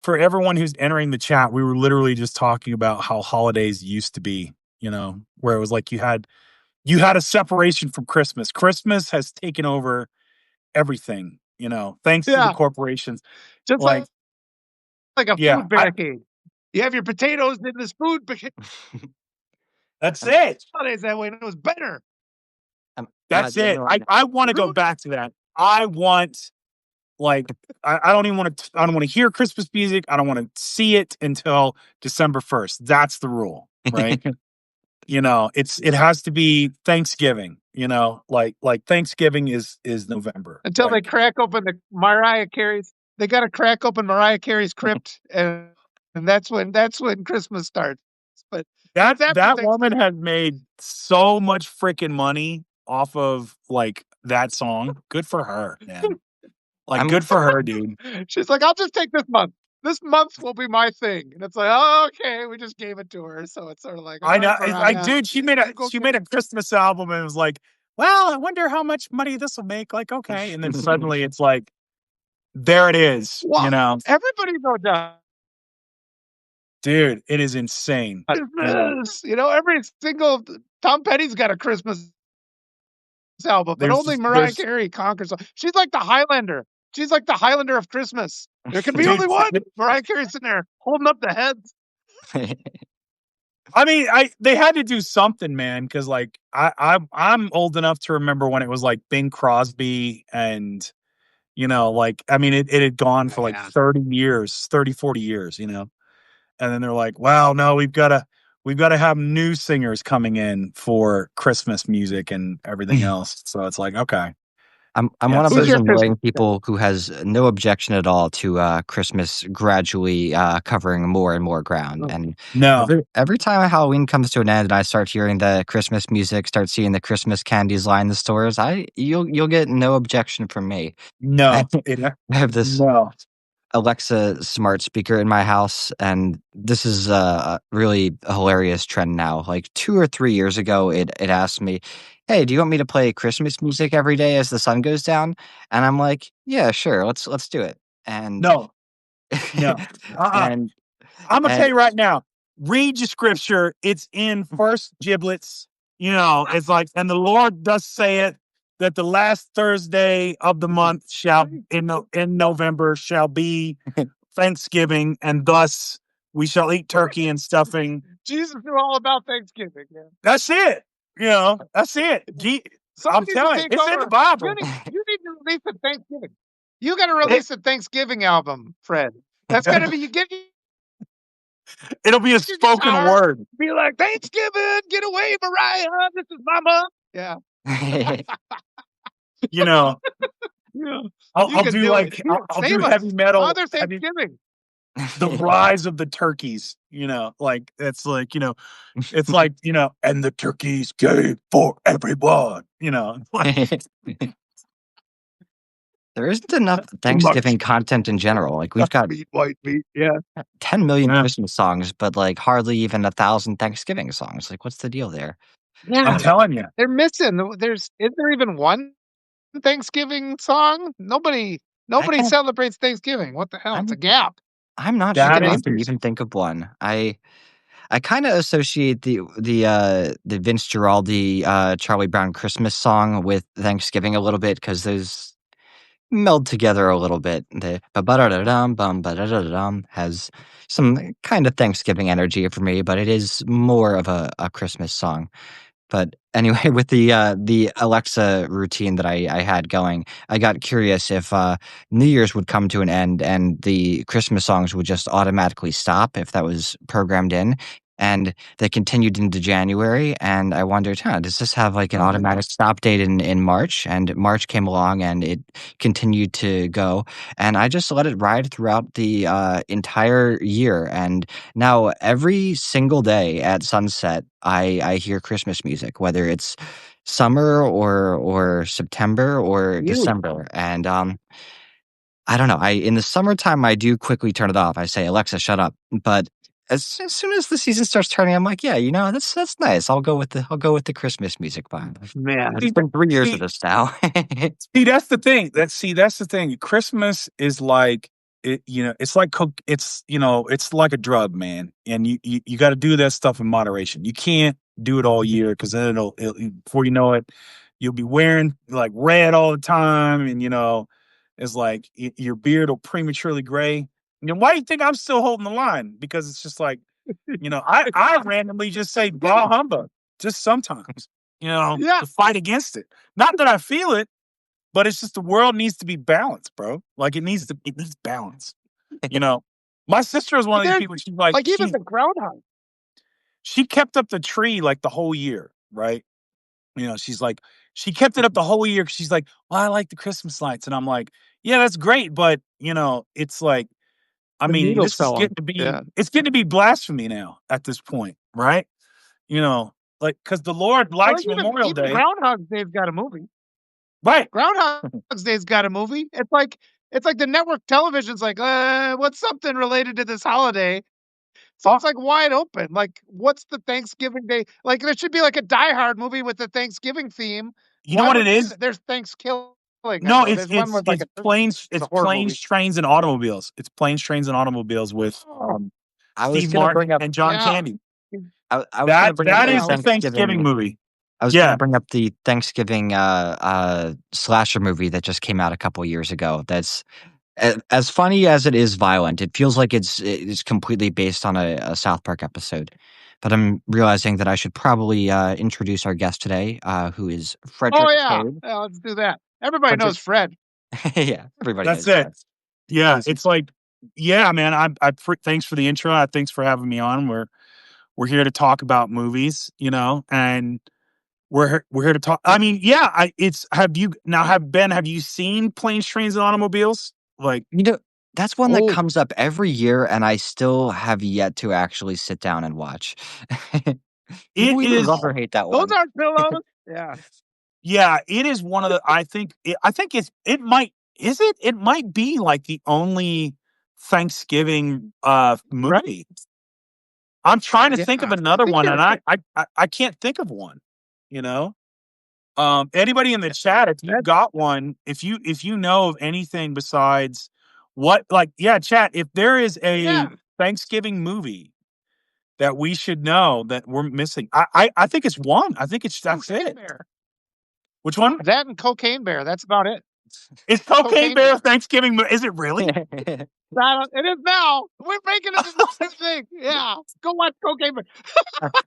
for everyone who's entering the chat, we were literally just talking about how holidays used to be, where it was like you had a separation from Christmas. Christmas has taken over everything, thanks to the corporations. Just like a food barricade. You have your potatoes in this food barricade. That's it. Holidays that way, and it was better. That's it. I want to go back to that. I want, I don't want to hear Christmas music. I don't want to see it until December 1st. That's the rule, right? It has to be Thanksgiving, like Thanksgiving is November. Until they crack open the Mariah Carey's. They got to crack open Mariah Carey's crypt, and that's when Christmas starts. But that woman has made so much freaking money off of that song. Good for her, man. Good for her, dude. She's like, I'll just take this month. This month will be my thing. And it's like, oh, okay, we just gave it to her. So it's sort of like, I know, dude, she made a Christmas album and it was like, well, I wonder how much money this will make. Like, okay. And then suddenly it's like, there it is, Everybody go down. Dude, it is insane. Christmas. Every single Tom Petty's got a Christmas album, but only Mariah Carey conquers. She's like the Highlander. She's like the Highlander of Christmas. There can be only one. Mariah Carey's sitting there holding up the heads. I mean, they had to do something, man, because I'm old enough to remember when it was like Bing Crosby and it had gone for 30 years, 30, 40 years, and then they're like, well, no, we've got to have new singers coming in for Christmas music and everything else. So it's like, okay. I'm one of those annoying people who has no objection at all to Christmas gradually covering more and more ground. And every time Halloween comes to an end and I start hearing the Christmas music, start seeing the Christmas candies line the stores, you'll get no objection from me. No, I have this Alexa smart speaker in my house, and this is really a hilarious trend now. Like 2 or 3 years ago, it asked me, hey, do you want me to play Christmas music every day as the sun goes down? And I'm like, yeah, sure, let's do it. And no. And I'm gonna tell you right now, read your scripture. It's in First Giblets. It's like, and the Lord does say it, that the last Thursday of the month in November shall be Thanksgiving, and thus we shall eat turkey and stuffing. Jesus knew all about Thanksgiving. Yeah. That's it. That's it. I'm telling you, it's in the Bible. You need to release a Thanksgiving. You got to release a Thanksgiving album, Fred. That's got to be It'll be a spoken word. Be like, Thanksgiving, get away, Mariah. This is Mama. Yeah. I'll do heavy metal. Father Thanksgiving. The rise of the turkeys, it's like, it's like, and the turkeys came for everyone, There isn't enough Thanksgiving content in general. Like we've got white meat, 10 million Christmas songs, but hardly even 1,000 Thanksgiving songs. Like, what's the deal there? Yeah, I'm telling you, they're missing. Is there even one Thanksgiving song? Nobody celebrates Thanksgiving. What the hell? It's a gap. I'm not sure I can even think of one. I kind of associate the Vince Guaraldi Charlie Brown Christmas song with Thanksgiving a little bit because those meld together a little bit. The ba-ba-da-dum has some kind of Thanksgiving energy for me, but it is more of a Christmas song. But anyway, with the Alexa routine that I had going, I got curious if New Year's would come to an end and the Christmas songs would just automatically stop if that was programmed in. And they continued into January, and I wondered, does this have an automatic stop date in March? And March came along, and it continued to go. And I just let it ride throughout the entire year. And now every single day at sunset, I hear Christmas music, whether it's summer or September or December. And I don't know. In the summertime, I do quickly turn it off. I say, Alexa, shut up. But as soon as the season starts turning, I'm like, yeah, that's nice. I'll go with the Christmas music vibe. Man, it's been 3 years of this now. See, that's the thing. That's the thing. Christmas is like it's like it's like a drug, man. And you got to do that stuff in moderation. You can't do it all year, because then it'll before you know it, you'll be wearing like red all the time, and it's like your beard will prematurely gray. Why do you think I'm still holding the line? Because it's just like, I randomly just say bah humbug just sometimes, Yeah. to fight against it. Not that I feel it, but it's just the world needs to be balanced, bro. Like it needs balance. My sister is one of these people. She's like even the groundhog. she kept up the tree like the whole year, right? She's like, she kept it up the whole year. 'Cause she's like, well, I like the Christmas lights, and I'm like, yeah, that's great, but it's like, I The mean, needles this is fell on. Yeah. it's getting to be blasphemy now at this point, right? Like, because the Lord Well, likes Memorial even Day, Groundhog Day's got a movie. right? Groundhog Day's got a movie. It's like the network television's like, what's something related to this holiday? So it's like wide open. Like, what's the Thanksgiving Day? Like, there should be like a Die Hard movie with the Thanksgiving theme. You know what it is? There's Thanksgiving. I No, know. There's one with like planes, it's a horror movie. trains, and automobiles. It's planes, trains, and automobiles with I was Steve gonna Martin bring up and John Candy. I was gonna bring up That the is the Thanksgiving Thanksgiving movie. I was Yeah. gonna bring up the Thanksgiving slasher movie that just came out a couple years ago. That's as funny as it is violent. It feels like it's completely based on a South Park episode. But I'm realizing that I should probably introduce our guest today, who is Frederic Oh yeah. Poag. Yeah, let's do that. Everybody Frederic- knows Fred. Yeah, everybody That's knows it. Fred. Yeah, it's like, yeah, man. Thanks for the intro. Thanks for having me on. We're here to talk about movies, and we're here to talk. I mean, yeah. Have you seen Planes, Trains, and Automobiles? Like, That's one that comes up every year, and I still have yet to actually sit down and watch. People either love or hate that one. Those aren't pillows. Yeah. Yeah, it is one of the. I think it might. Is it? It might be like the only Thanksgiving movie. Right. I'm trying to think of another one, and I can't think of one. Anybody in the chat, if you got one, if you know of anything besides chat. If there is a Thanksgiving movie that we should know that we're missing, I think it's one. I think that's it. Bear. Which one? That and Cocaine Bear. That's about it. Is Cocaine Bear Thanksgiving? Is it really? It is now. We're making it the same thing. Yeah. Go watch Cocaine Bear.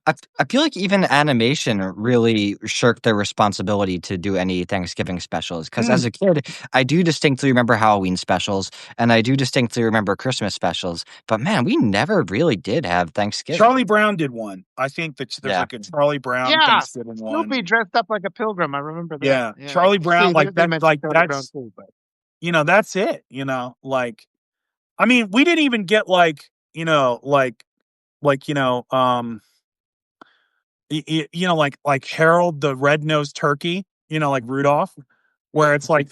I feel like even animation really shirked their responsibility to do any Thanksgiving specials. Because as a kid, I do distinctly remember Halloween specials, and I do distinctly remember Christmas specials. But man, we never really did have Thanksgiving. Charlie Brown did one. I think that there's like a Charlie Brown Thanksgiving one. Snoopy dressed up like a pilgrim. I remember that. Yeah. Charlie Brown, that's that's it. Like, I mean, we didn't even get like Harold the Red-Nosed Turkey, like Rudolph, where it's like,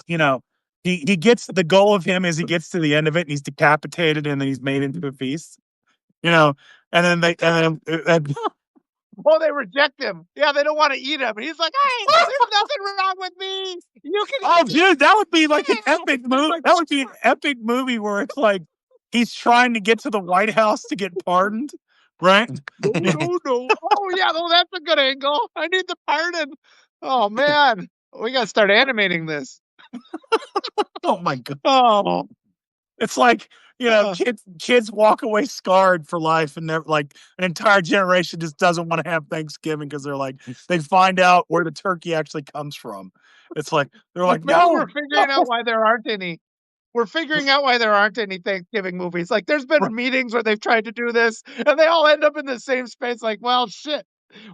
he gets, the goal of him is he gets to the end of it and he's decapitated and then he's made into a feast, and then they they reject him. Yeah, they don't want to eat him. And he's like, hey, there's nothing wrong with me. You can Oh, dude, that would be like an epic movie. That would be an epic movie where it's like he's trying to get to the White House to get pardoned, right? No. Oh, yeah, that's a good angle. I need the pardon. Oh, man. We got to start animating this. Oh, my God. Oh. It's like, kids walk away scarred for life, and never, like, an entire generation just doesn't want to have Thanksgiving because they're like, they find out where the turkey actually comes from. It's like, they're like, no. We're figuring out why there aren't any. We're figuring out why there aren't any Thanksgiving movies. Like, there's been meetings where they've tried to do this, and they all end up in the same space. Like, well, shit.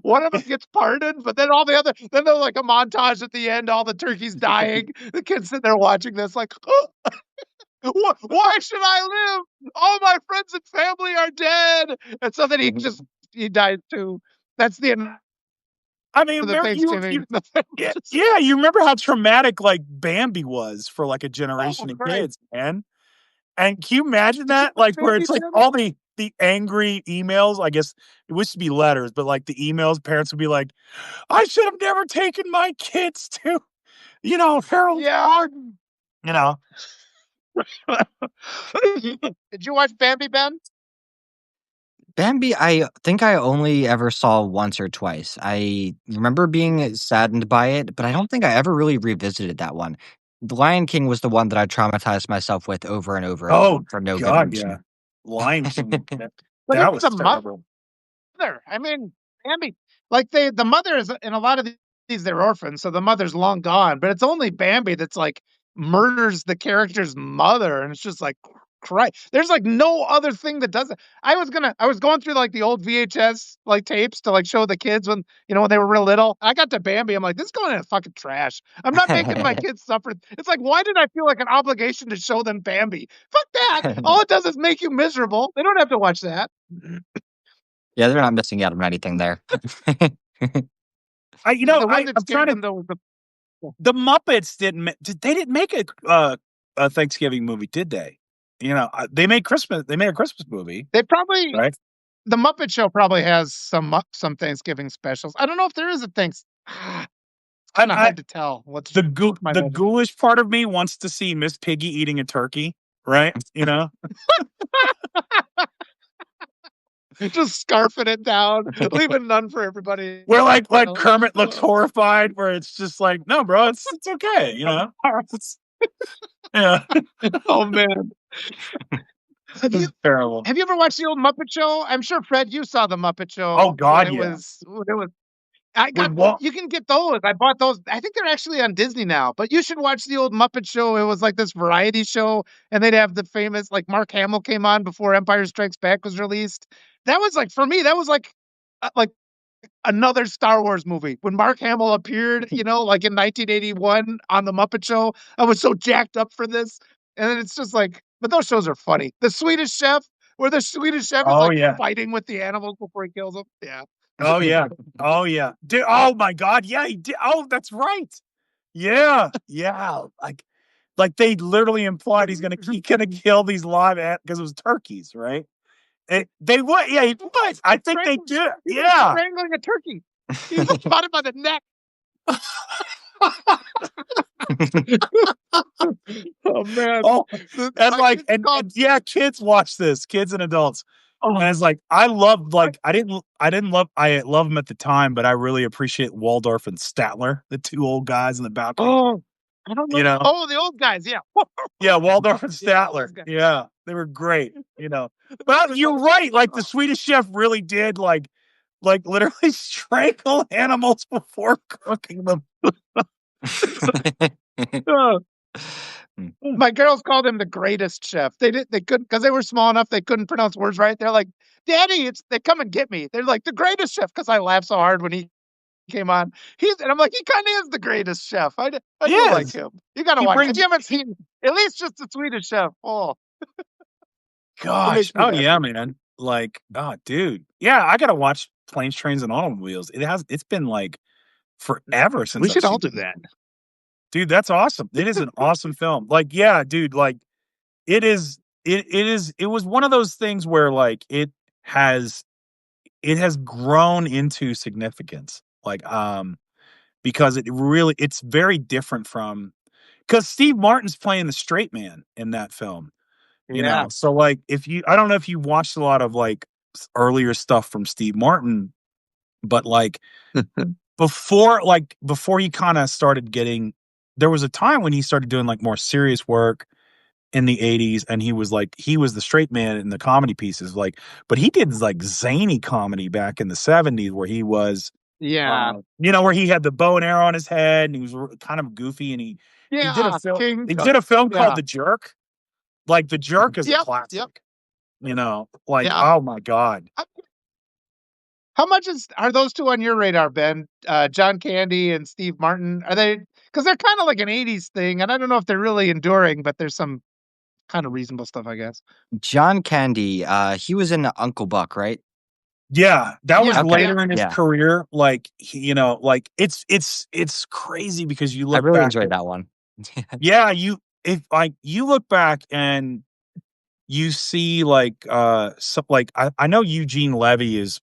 One of us gets pardoned, but then then there's like a montage at the end, all the turkeys dying. The kids sitting there watching this, like, oh, why should I live? All my friends and family are dead. And so then he dies too. That's the end. I mean, Thanksgiving. You remember how traumatic like Bambi was for like a generation of kids, man. And can you imagine that? Like, where it's like all the angry emails. I guess it used to be letters, but like the emails, parents would be like, I should have never taken my kids to, Harold Garden. Did you watch Bambi, Ben? Bambi, I think I only ever saw once or twice. I remember being saddened by it, but I don't think I ever really revisited that one. The Lion King was the one that I traumatized myself with over and over again Oh for no good God, yeah. reason. Lion King. But That even was the terrible. mother, I mean, Bambi, like the mother is in a lot of these, they're orphans, so the mother's long gone. But it's only Bambi that's like murders the character's mother, and it's just like cry. There's like no other thing that does it. I was going through like the old VHS like tapes to like show the kids when when they were real little. I got to Bambi, I'm like, this is going in the fucking trash. I'm not making my kids suffer. It's like, why did I feel like an obligation to show them Bambi? Fuck that. All it does is make you miserable. They don't have to watch that. Yeah, they're not missing out on anything there. The one that I'm trying scared to. them though was The Muppets they didn't make a Thanksgiving movie, did they? They made Christmas. They made a Christmas movie, they probably right? the Muppet Show probably has some Thanksgiving specials. I don't know if there is a thanks. It's kind of hard to tell. What's my The bad. ghoulish part of me wants to see Miss Piggy eating a turkey, right? Just scarfing it down, leaving none for everybody. Where like Kermit looks horrified, where it's just like, no, bro, it's okay, It's- yeah, Oh man, have you it's terrible. have you ever watched the old Muppet Show? I'm sure Fred, you saw the Muppet Oh Show God, yeah. when it was. I With got what? you can get those. I bought those. I think they're actually on Disney now. But you should watch the old Muppet Show. It was like this variety show, and they'd have the famous like Mark Hamill came on before Empire Strikes Back was released. That was like for me. That was like another Star Wars movie when Mark Hamill appeared. Like in 1981 on the Muppet Show. I was so jacked up for this, and then it's just like. But those shows are funny. The Swedish Chef, where the Swedish Chef is Oh like yeah. fighting with the animals before he kills them. Yeah. Oh yeah. Oh yeah. Dude, oh my God. Yeah, he did. Oh, that's right. Yeah. Yeah. Like they literally implied he's gonna kill these live because it was turkeys, right? They would. Yeah, he was. I think they do. He was Yeah. strangling a turkey. He caught it by the neck. Oh man. Oh, and called, yeah, kids watch this, kids and adults. oh, And it's like I love them at the time, but I really appreciate Waldorf and Statler, the two old guys in the balcony. oh, I don't know. Oh, the old guys, yeah. Yeah, Waldorf and Statler. guys. Yeah, they were great, But you're right, like the Swedish Chef really did like literally strangle animals before cooking them. My girls called him the greatest chef. They couldn't because they were small enough they couldn't pronounce words right. They're like, Daddy, they come and get me. They're like the greatest chef because I laughed so hard when he came on. And I'm like, he kind of is the greatest chef. I do like him. You got to watch. If you haven't seen at least just the Swedish Chef, gosh, oh yeah, man. Like, oh, dude, yeah, I gotta watch Planes, Trains, and Automobiles. It's been like forever since we should all do that. Dude, that's awesome. It is an awesome film. Like, yeah, dude, like it is. It was one of those things where like it has grown into significance. Like, because it's very different from because Steve Martin's playing the straight man in that film. So like I don't know if you watched a lot of like earlier stuff from Steve Martin, but like before he kind of started there was a time when he started doing like more serious work in the 80s, and he was the straight man in the comedy pieces, like, but he did like zany comedy back in the 70s where he was where he had the bow and arrow on his head and he was kind of goofy, and he did a film called The Jerk. Like The Jerk is a classic. Oh my God. How much are those two on your radar, Ben? John Candy and Steve Martin? Are they, because they're kind of like an 80s thing, and I don't know if they're really enduring, but there's some kind of reasonable stuff, I guess. John Candy, he was in Uncle Buck, right? Yeah, that was later in his career. Like, like it's crazy because you look I really back enjoyed that one. Yeah, you look back and you see like I know Eugene Levy is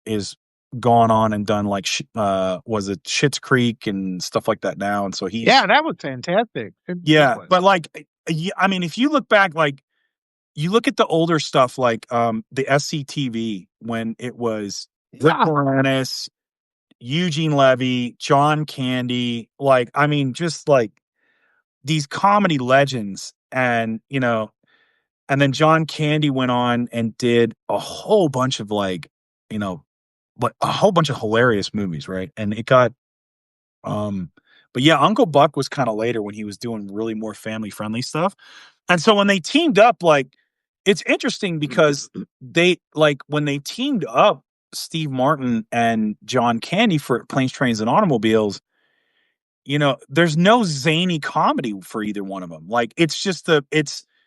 gone on and done like was it Schitt's Creek and stuff like that now, and so that was fantastic. But like yeah, I mean, if you look back, like you look at the older stuff, like the SCTV when it was Rick Moranis, Eugene Levy, John Candy, like I mean, just like these comedy legends, and and then John Candy went on and did a whole bunch of like, like a whole bunch of hilarious movies, right? And it got but yeah, Uncle Buck was kind of later when he was doing really more family friendly stuff. And so when they teamed up, like it's interesting because they like when they teamed up Steve Martin and John Candy for Planes, Trains, and Automobiles, there's no zany comedy for either one of them. Like it's just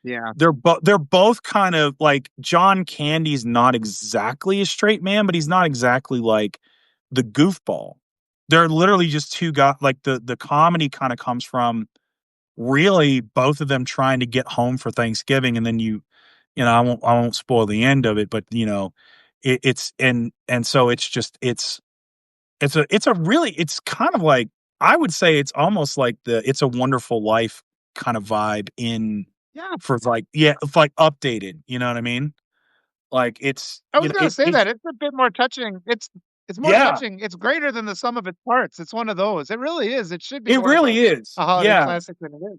Yeah. they're both kind of like John Candy's not exactly a straight man, but he's not exactly like the goofball. They're literally just two guys. Like the comedy kind of comes from really both of them trying to get home for Thanksgiving, and then I won't spoil the end of it, but it's and so it's just it's a really it's kind of like I would say it's almost like the It's a Wonderful Life kind of vibe in Yeah. for like it's like updated, you know what I mean? Like it's I was gonna say that. It's a bit more touching. It's more yeah, touching. It's greater than the sum of its parts. It's one of those. It really is. It should be it more of really is. a holiday Yeah. classic than it is.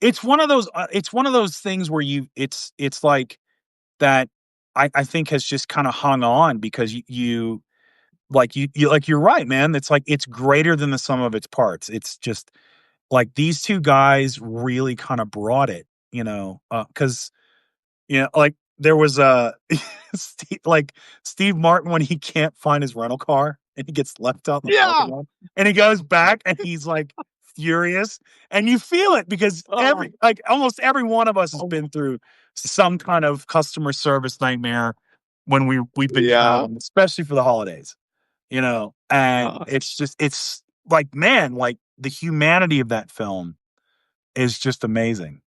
It's one of those things where it's like that I think has just kind of hung on because you're right, man. It's like it's greater than the sum of its parts. It's just like these two guys really kind of brought it, because like there was a Steve Martin when he can't find his rental car and he gets left out in the parking Yeah. lot and he goes back and he's like furious and you feel it because almost every one of us has been through some kind of customer service nightmare when we've been counting, especially for the holidays, and it's like, man, like the humanity of that film is just amazing,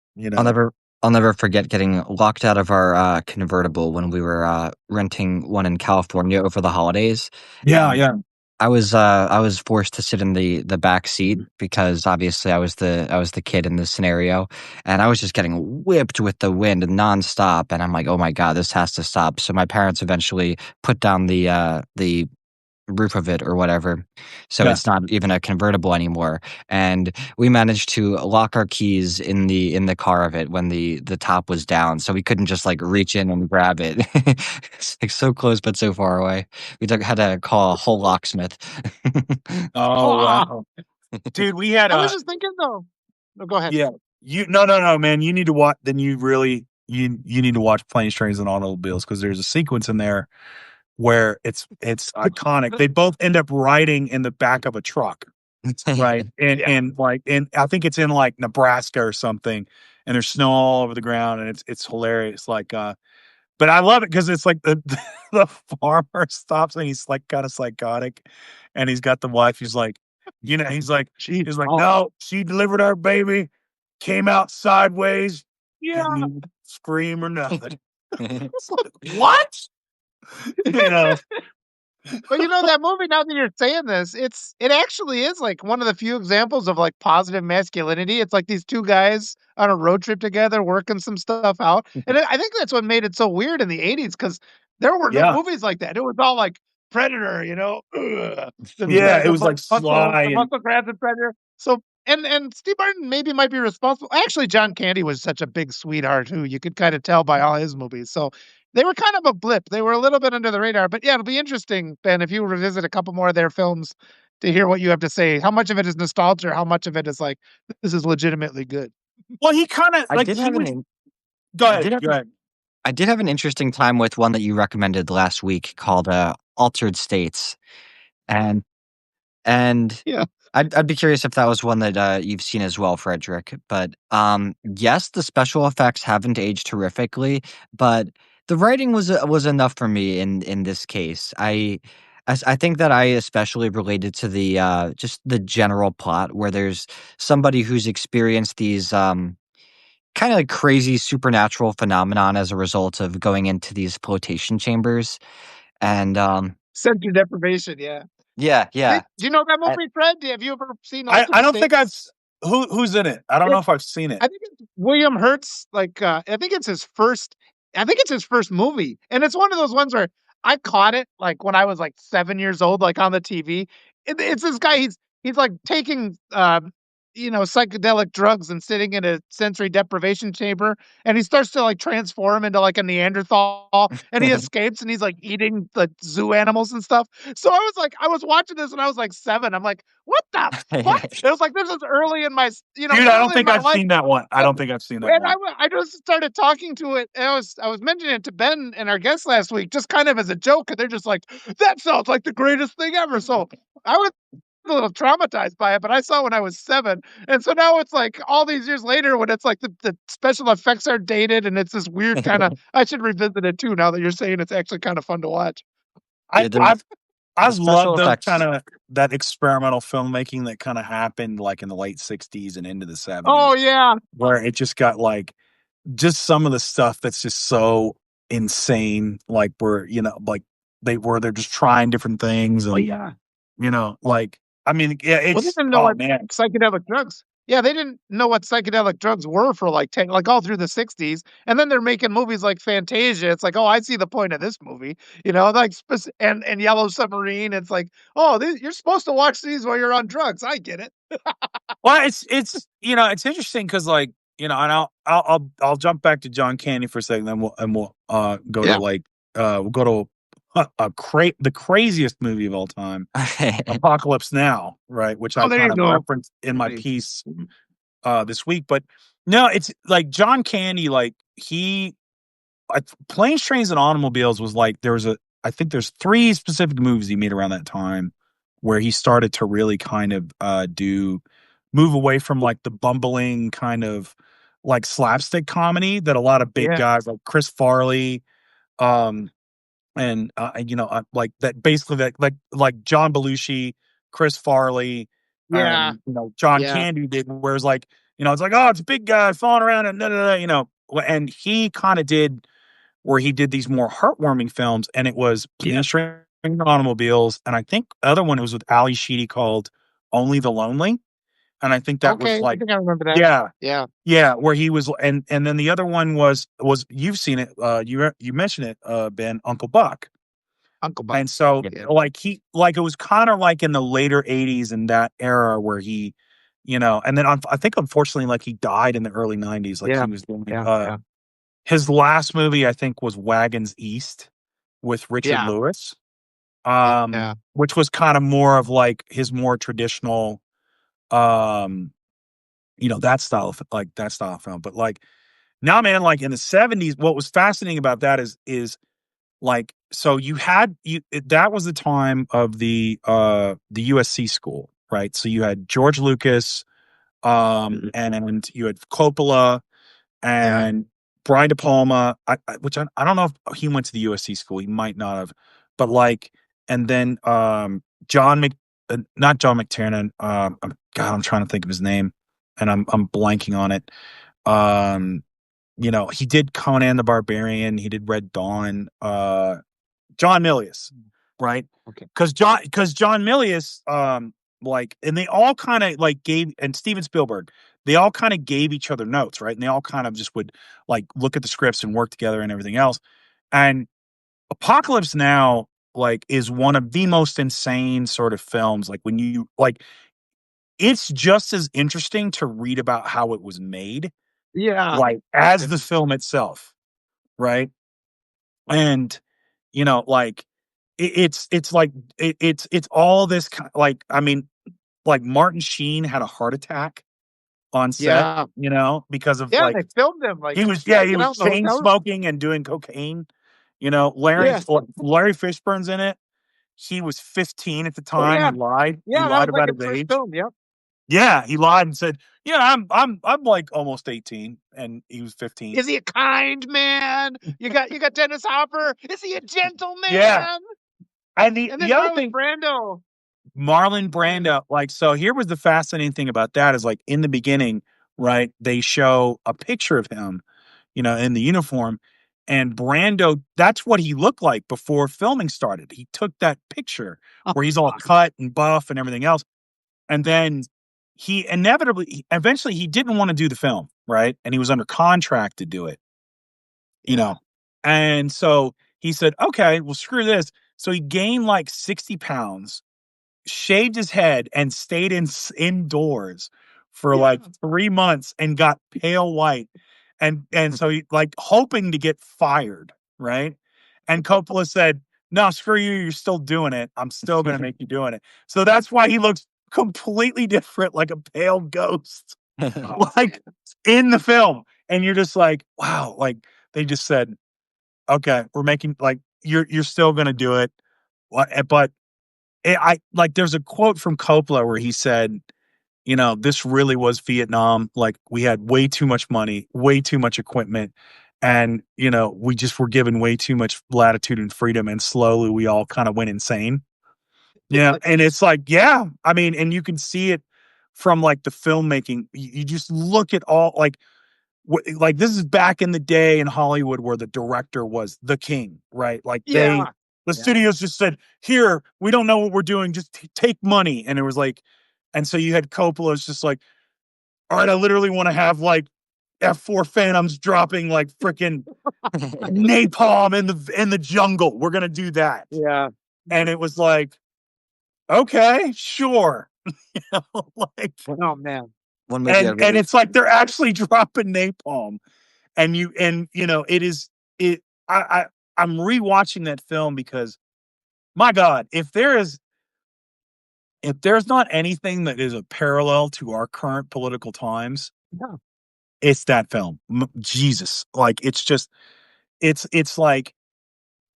I'll never forget getting locked out of our convertible when we were renting one in California over the holidays. Yeah. I was forced to sit in the back seat because obviously I was the kid in this scenario, and I was just getting whipped with the wind nonstop, and I'm like, oh my god, this has to stop. So my parents eventually put down the roof of it or whatever, so Yeah. it's not even a convertible anymore, and we managed to lock our keys in the car of it when the top was down, so we couldn't just like reach in and grab it. It's like so close but so far away. Had to call a whole locksmith. Oh wow, dude, we had I was just thinking though. No, go ahead. yeah. No, man. You need to watch. Then you need to watch Planes, Trains, and Automobiles because there's a sequence in there where it's iconic. They both end up riding in the back of a truck, right? And I think it's in like Nebraska or something, and there's snow all over the ground, and it's hilarious. Like, but I love it because it's like the the farmer stops and he's like kind of psychotic, and he's got the wife. He's like, no, she delivered our baby, came out sideways, didn't even scream or nothing. It's like, what? But that movie, now that you're saying this, it actually is like one of the few examples of like positive masculinity. It's like these two guys on a road trip together working some stuff out. And I think that's what made it so weird in the 80s because there were no movies like that. It was all like Predator, it was like Sly the muscle grabs and Predator. So and Steve Martin maybe might be responsible. Actually, John Candy was such a big sweetheart who you could kind of tell by all his movies. So they were kind of a blip. They were a little bit under the radar. But yeah, it'll be interesting, Ben, if you revisit a couple more of their films to hear what you have to say. How much of it is nostalgia? How much of it is like, this is legitimately good? Well, he kind of like go ahead. I did have an interesting time with one that you recommended last week called Altered States. And Yeah. I'd be curious if that was one that you've seen as well, Frederic. But yes, the special effects haven't aged terrifically, but the writing was enough for me in this case. I think that I especially related to the just the general plot where there's somebody who's experienced these kind of like crazy supernatural phenomenon as a result of going into these flotation chambers, and Sensory deprivation, yeah. yeah. Do you know that movie, Fred? Have you ever seen I Altered don't think I've States? Who's in it? I don't know if I've seen it. I think it's William Hurt's. Like, I think it's his first. I think it's his first movie, and it's one of those ones where I caught it like when I was like 7 years old, like on the TV. It's this guy. He's like taking psychedelic drugs and sitting in a sensory deprivation chamber, and he starts to like transform into like a Neanderthal, and he escapes, and he's like eating the zoo animals and stuff. So I was watching this when I was like 7. I'm like, what the fuck? It was like this is early in my Dude, I don't think I've seen that one. I don't think I've seen that and one. I just started talking to it, and I was mentioning it to Ben and our guest last week, just kind of as a joke, and they're just like, "That sounds like the greatest thing ever." So I was a little traumatized by it, but I saw it when I was 7, and so now it's like all these years later, when it's like the special effects are dated, and it's this weird kind of. I should revisit it too. Now that you're saying it's actually kind of fun to watch. I love those effects. kind of that experimental filmmaking that kind of happened like in the late 60s and into the 70s. Oh yeah, where it just got like just some of the stuff that's just so insane, like where like they're just trying different things, and like I mean, yeah, well, they it's didn't know what man. psychedelic drugs. Yeah, they didn't know what psychedelic drugs were for like 10, like all through the 60s. And then they're making movies like Fantasia. It's like, oh, I see the point of this movie, like and Yellow Submarine. It's like, oh, you're supposed to watch these while you're on drugs. I get it. Well, it's it's interesting because like and I'll jump back to John Candy for a second, then we'll go to like we'll go to the craziest movie of all time, Apocalypse Now, right? Which I There kind you of go. referenced in my piece this week. But no, it's like John Candy, like Planes, Trains, and Automobiles was like I think there's 3 specific movies he made around that time where he started to really kind of move away from like the bumbling kind of like slapstick comedy that a lot of big guys like Chris Farley and like that, basically that like John Belushi, Chris Farley, and John Candy did, whereas like it's like, oh, it's a big guy falling around and and he kind of did where he did these more heartwarming films, and it was Planes, Trains, and Automobiles, and I think the other one was with Ali Sheedy called Only the Lonely, and I think that was I like think I remember that. yeah, where he was, and then the other one was you've seen it, you mentioned it, Ben, Uncle Buck. Uncle Buck. And so like it was kind of like in the later 80s in that era where he, and then I think unfortunately like he died in the early 90s. Like he was doing his last movie, I think, was Wagons East with Richard Lewis. Which was kind of more of like his more traditional that style of film. But like now, man, like in the 70s, what was fascinating about that is like, so that was the time of the USC school, right? So you had George Lucas, and you had Coppola and Brian De Palma, which I don't know if he went to the USC school. He might not have, but like, and then not John McTiernan. God, I'm trying to think of his name, and I'm blanking on it. He did Conan the Barbarian. He did Red Dawn. John Milius, right? Okay. Because John Milius, and they all kind of like and Steven Spielberg, they all kind of gave each other notes, right? And they all kind of just would like look at the scripts and work together and everything else. And Apocalypse Now, like, is one of the most insane sort of films. Like when you like, it's just as interesting to read about how it was made, like as the film itself, right? And like it's like it's all this like, I mean, like Martin Sheen had a heart attack on set, because of like they filmed him like he was chain smoking and doing cocaine. Larry Fishburne's in it. He was 15 at the time. He lied. He lied about his age. Film, Yeah, he lied and said, "Yeah, I'm like almost 18," and he was 15. Is he a kind man? You got Dennis Hopper. Is he a gentleman? Yeah. And the other thing, Marlon Mm. Brando, like, so here was the fascinating thing about that is like in the beginning, right? They show a picture of him, in the uniform, and Brando, that's what he looked like before filming started. He took that picture where he's all cut and buff and everything else. And then, eventually he didn't want to do the film, right? And he was under contract to do it, you know. And so he said, okay, well, screw this. So he gained like 60 pounds, shaved his head, and stayed indoors for like 3 months and got pale white. And so he like hoping to get fired, right? And Coppola said, no, screw you, you're still doing it. I'm still gonna make you doing it. So that's why he looks completely different, like a pale ghost, like in the film. And you're just like, wow, like they just said, okay, we're making like you're still gonna do it. But I like there's a quote from Coppola where he said, you know, this really was Vietnam. Like we had way too much money, way too much equipment, and you know, we just were given way too much latitude and freedom, and slowly we all kind of went insane. Yeah, and it's like, yeah, I mean, and you can see it from like the filmmaking. You just look at all like this is back in the day in Hollywood where the director was the king, right? Like the studios just said, "Here, we don't know what we're doing, just take money." And it was like, and so you had Coppola's just like, "All right, I literally want to have like F4 Phantoms dropping like freaking napalm in the jungle. We're gonna do that." Yeah. And it was like, okay, sure, like, Oh man. One movie I and really it's like they're actually dropping napalm. And you know, it I I'm rewatching that film because my God, if there's not anything that is a parallel to our current political times, Yeah. it's that film. Jesus. Like it's just it's like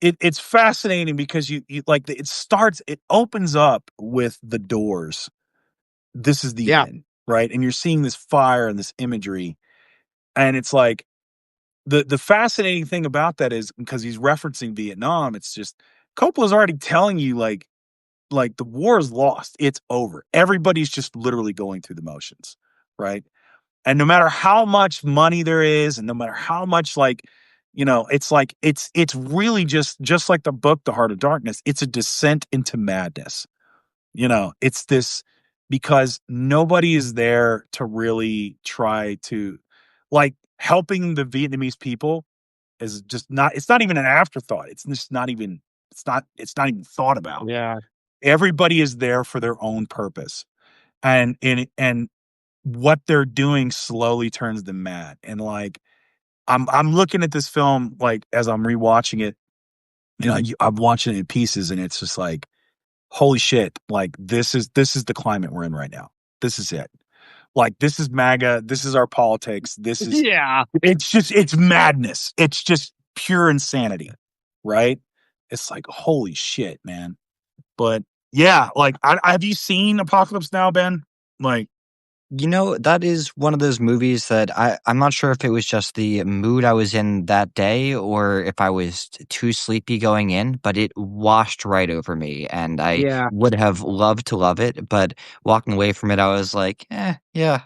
it's fascinating because you like it opens up with the Doors. This is the Yeah. end, right? And you're seeing this fire and this imagery, and it's like the fascinating thing about that is because he's referencing Vietnam, it's just Coppola's already telling you like the war is lost. It's over. Everybody's just literally going through the motions, right? And no matter how much money there is, and no matter how much like, you know, it's like it's really just like the book, The Heart of Darkness. It's a descent into madness. You know, it's this because nobody is there to really try to like helping the Vietnamese people is just not it's not even an afterthought. It's just not even it's not even thought about. Yeah. Everybody is there for their own purpose. And what they're doing slowly turns them mad. And like I'm looking at this film like as I'm rewatching it, you know, I'm watching it in pieces and it's just like holy shit, like this is the climate we're in right now. This is it. Like this is MAGA, this is our politics. This is Yeah. it's madness. It's just pure insanity, right? It's like holy shit, man. But yeah, like have you seen Apocalypse Now, Ben? Like You know, that is one of those movies that I'm not sure if it was just the mood I was in that day or if I was too sleepy going in, but it washed right over me. And I Yeah. would have loved to love it, but walking away from it, I was like, yeah,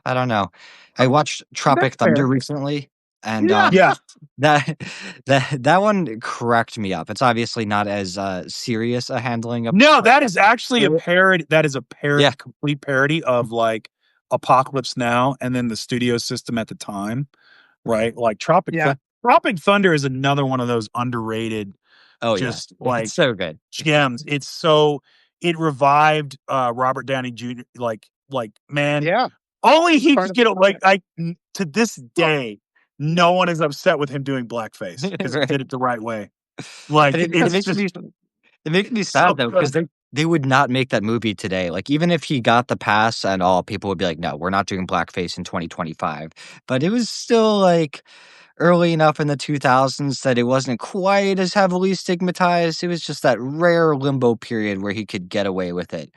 I don't know. I watched That's Tropic Thunder fair. recently, and Yeah. yeah. that that one cracked me up. It's obviously not as serious a handling of. No, that is actually a parody. That is a Yeah. complete parody of like Apocalypse Now and then the studio system at the time, right? Like Yeah. Tropic Thunder is another one of those underrated, Oh yeah, just like it's so good. gems. It revived Robert Downey Jr. Like man, Yeah. only he Part could of get it. Like to this well, day, no one is upset with him doing blackface because he Right. did it the right way. Like And it it's makes just me it makes me so sad though because good. they would not make that movie today. Like even if he got the pass and all, people would be like, "No, we're not doing blackface in 2025." But it was still like early enough in the 2000s that it wasn't quite as heavily stigmatized. It was just that rare limbo period where he could get away with it.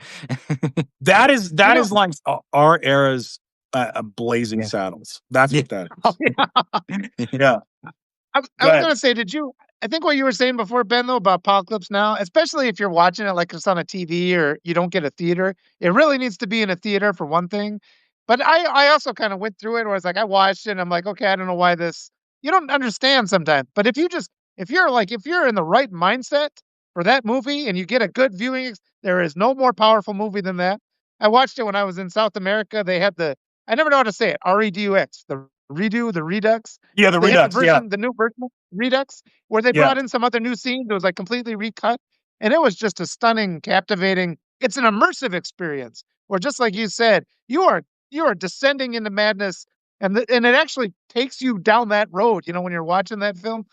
That you is know, like our era's Blazing yeah. Saddles. That's Yeah. what that Oh, is. yeah. Yeah. I Go was ahead. gonna say, I think what you were saying before, Ben, though, about Apocalypse Now, especially if you're watching it like it's on a TV or you don't get a theater, it really needs to be in a theater for one thing. But I also kind of went through it where it's like I watched it and I'm like, okay, I don't know why this you don't understand sometimes. But if you're in the right mindset for that movie and you get a good viewing, there is no more powerful movie than that. I watched it when I was in South America. They had I never know how to say it, REDUX, the Redux. Yeah, the They had the Redux. Yeah, version, the new version of Redux, where they yeah, brought in some other new scenes. It was like completely recut. And it was just a stunning, captivating, it's an immersive experience where, just like you said, you are descending into madness, and it actually takes you down that road, when you're watching that film.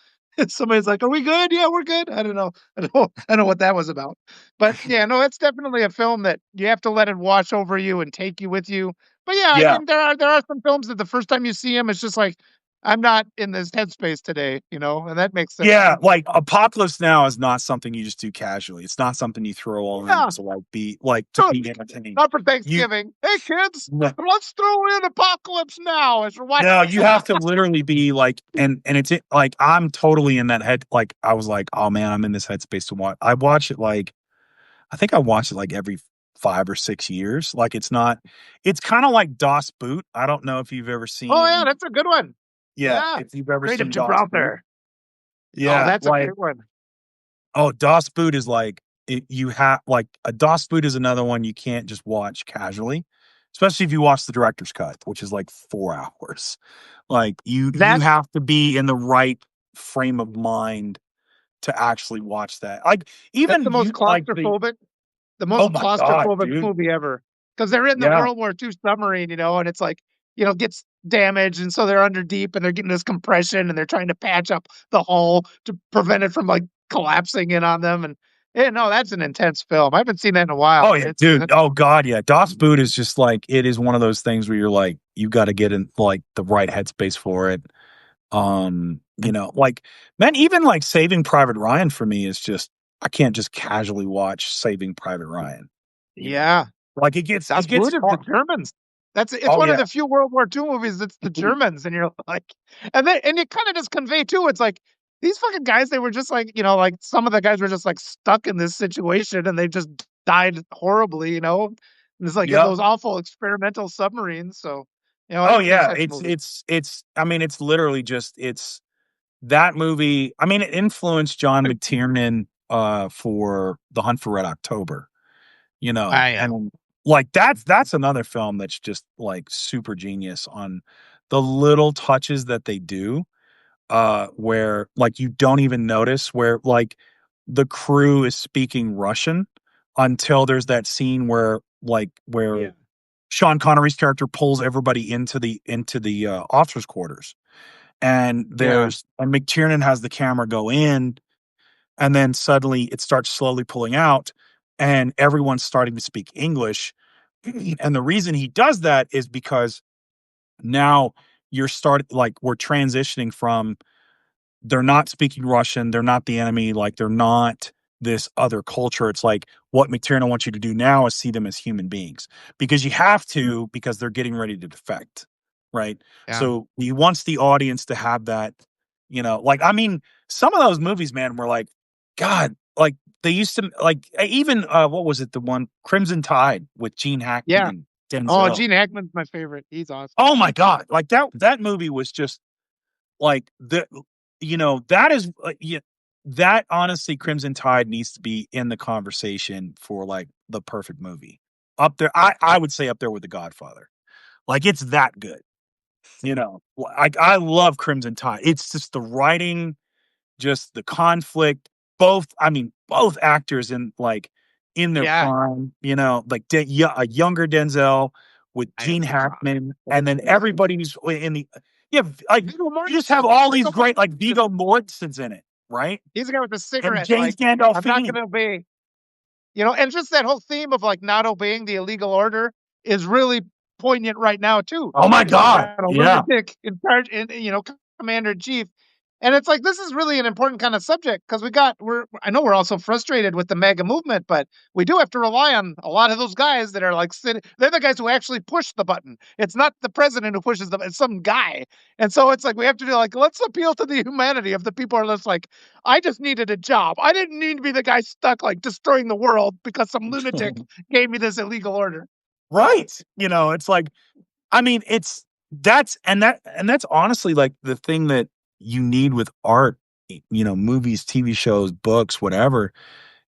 Somebody's like, "Are we good? Yeah, we're good." I don't know. I don't know what that was about. But yeah, no, it's definitely a film that you have to let it wash over you and take you with you. But yeah, I yeah. mean, there are some films that the first time you see them, it's just like, I'm not in this headspace today, and that makes sense Yeah, too. like Apocalypse Now is not something you just do casually. It's not something you throw on Yeah, to like to no, be entertained. not for You Thanksgiving. Hey kids, no, let's throw in Apocalypse Now as we're watching. no, you have to literally be like, and it's like I'm totally in that head. Like I was like, oh man, I'm in this headspace to watch. I watch it like I think I watch it like every 5 or 6 years. Like it's kind of like Das Boot. I don't know if you've ever Oh yeah, seen, that's a good one. yeah, Yeah, if you've ever Strait of seen Das Boot. Gibraltar. Oh, Yeah, that's a like great one. oh, Das Boot is like you have like a Das Boot is another one you can't just watch casually, especially if you watch the director's cut, which is like 4 hours. Like you That's have to be in the right frame of mind to actually watch that. Like that's even the most you like the oh most my god, claustrophobic dude. movie ever. Because they're in the Yeah. World War II submarine, and it's like, gets damaged, and so they're under deep, and they're getting this compression, and they're trying to patch up the hull to prevent it from like collapsing in on them. And yeah, no, that's an intense film. I haven't seen that in a Oh while. yeah, It's dude. Oh god, yeah. Das Boot is just like it is one of those things where you're like, you got to get in like the right headspace for it. Like man, even like Saving Private Ryan for me is just I can't just casually watch Saving Private Ryan. You know, yeah. like Das it gets Boot is the hard. Germans. It's Oh one of yeah, the few World War II movies that's the Germans, and you're like, and you kind of just convey too. It's like these fucking guys. They were just like, like some of the guys were just like stuck in this situation, and they just died horribly. And it's like in yep. those awful experimental submarines. So, Oh it's an yeah, intense movie. it's. I mean, it's literally just it's that movie. I mean, it influenced John McTiernan for The Hunt for Red October. Ah, yeah, And like that's another film that's just like super genius on the little touches that they do where like you don't even notice where like the crew is speaking Russian until there's that scene where yeah, Sean Connery's character pulls everybody into the officers quarters and yeah, and McTiernan has the camera go in and then suddenly it starts slowly pulling out and everyone's starting to speak English. And the reason he does that is because now we're transitioning from they're not speaking Russian, they're not the enemy, like they're not this other culture. It's like what McTiernan wants you to do now is see them as human beings because you have to because they're getting ready to defect, right? yeah, So he wants the audience to have that, like I mean, some of those movies, man, were like, God, like they used to like even what was it, the one Crimson Tide with Gene Hackman yeah. and Oh, Denzel. Gene Hackman's my favorite. He's awesome. Oh my God, like that movie was just like that is yeah, that honestly Crimson Tide needs to be in the conversation for like the perfect movie. Up there I would say up there with The Godfather. Like it's that good. I love Crimson Tide. It's just the writing, just the conflict, both actors in their Yeah, prime, like a younger Denzel with I am Gene the cop. Hackman, and then everybody who's in the yeah, like Viggo you just have Mortensen. all these Viggo great like Mortensen. Viggo Mortensen's in it, right? He's the guy with the And cigarette, James like, I'm not Gandolfini. gonna obey. And just that whole theme of like not obeying the illegal order is really poignant right now too. Oh my You God. got a Yeah. lunatic in charge, and commander in chief, and it's like this is really an important kind of subject because I know we're also frustrated with the MAGA movement, but we do have to rely on a lot of those guys that are like sitting. They're the guys who actually push the button. It's not the president who pushes them; it's some guy. And so it's like we have to do like let's appeal to the humanity of the people who are just like, I just needed a job. I didn't need to be the guy stuck like destroying the world because some lunatic gave me this illegal order. Right. It's like I mean, that's honestly like the thing that you need with art, movies, TV shows, books, whatever,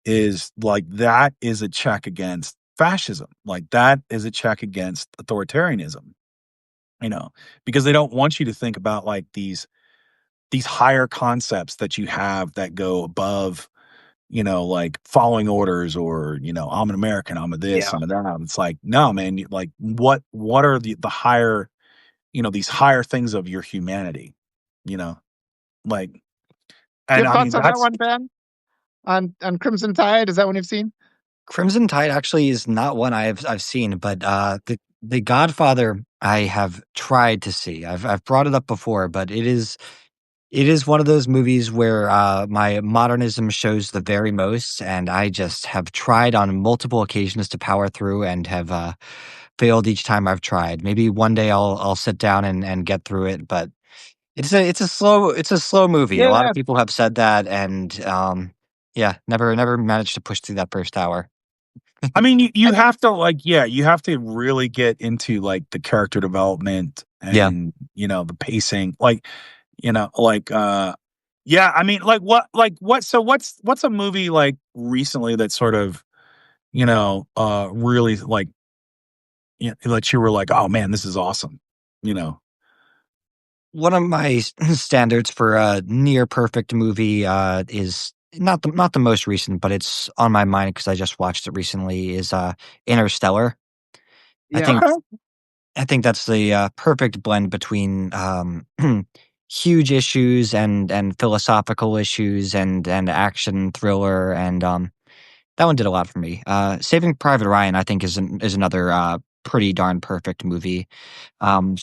is like that is a check against fascism. Like that is a check against authoritarianism, because they don't want you to think about like these higher concepts that you have that go above, like following orders or, I'm an American, I'm a this, I'm a that. It's like, no, man, like what are the higher, these higher things of your humanity, like, Do you and have I mean, thoughts on that that's, one, Ben? On Crimson Tide? Is that one you've seen? Crimson Tide actually is not one I've seen, but the Godfather I have tried to see. I've brought it up before, but it is one of those movies where my modernism shows the very most, and I just have tried on multiple occasions to power through and have failed each time I've tried. Maybe one day I'll sit down and get through it, but it's a slow movie. A lot of Yeah. people have said that, and yeah, never managed to push through that first hour. I mean, you I think have to like, yeah, you have to really get into like the character development Yeah. and, the pacing, like, like, yeah, I mean, so what's a movie like recently that sort of, really like, that you were like, oh man, this is awesome, you know? One of my standards for a near perfect movie is not the most recent, but it's on my mind because I just watched it recently. Is Interstellar. I yeah. think Okay. I think that's the perfect blend between huge issues and philosophical issues and action thriller, and that one did a lot for me. Saving Private Ryan, I think, is another pretty darn perfect movie. Um,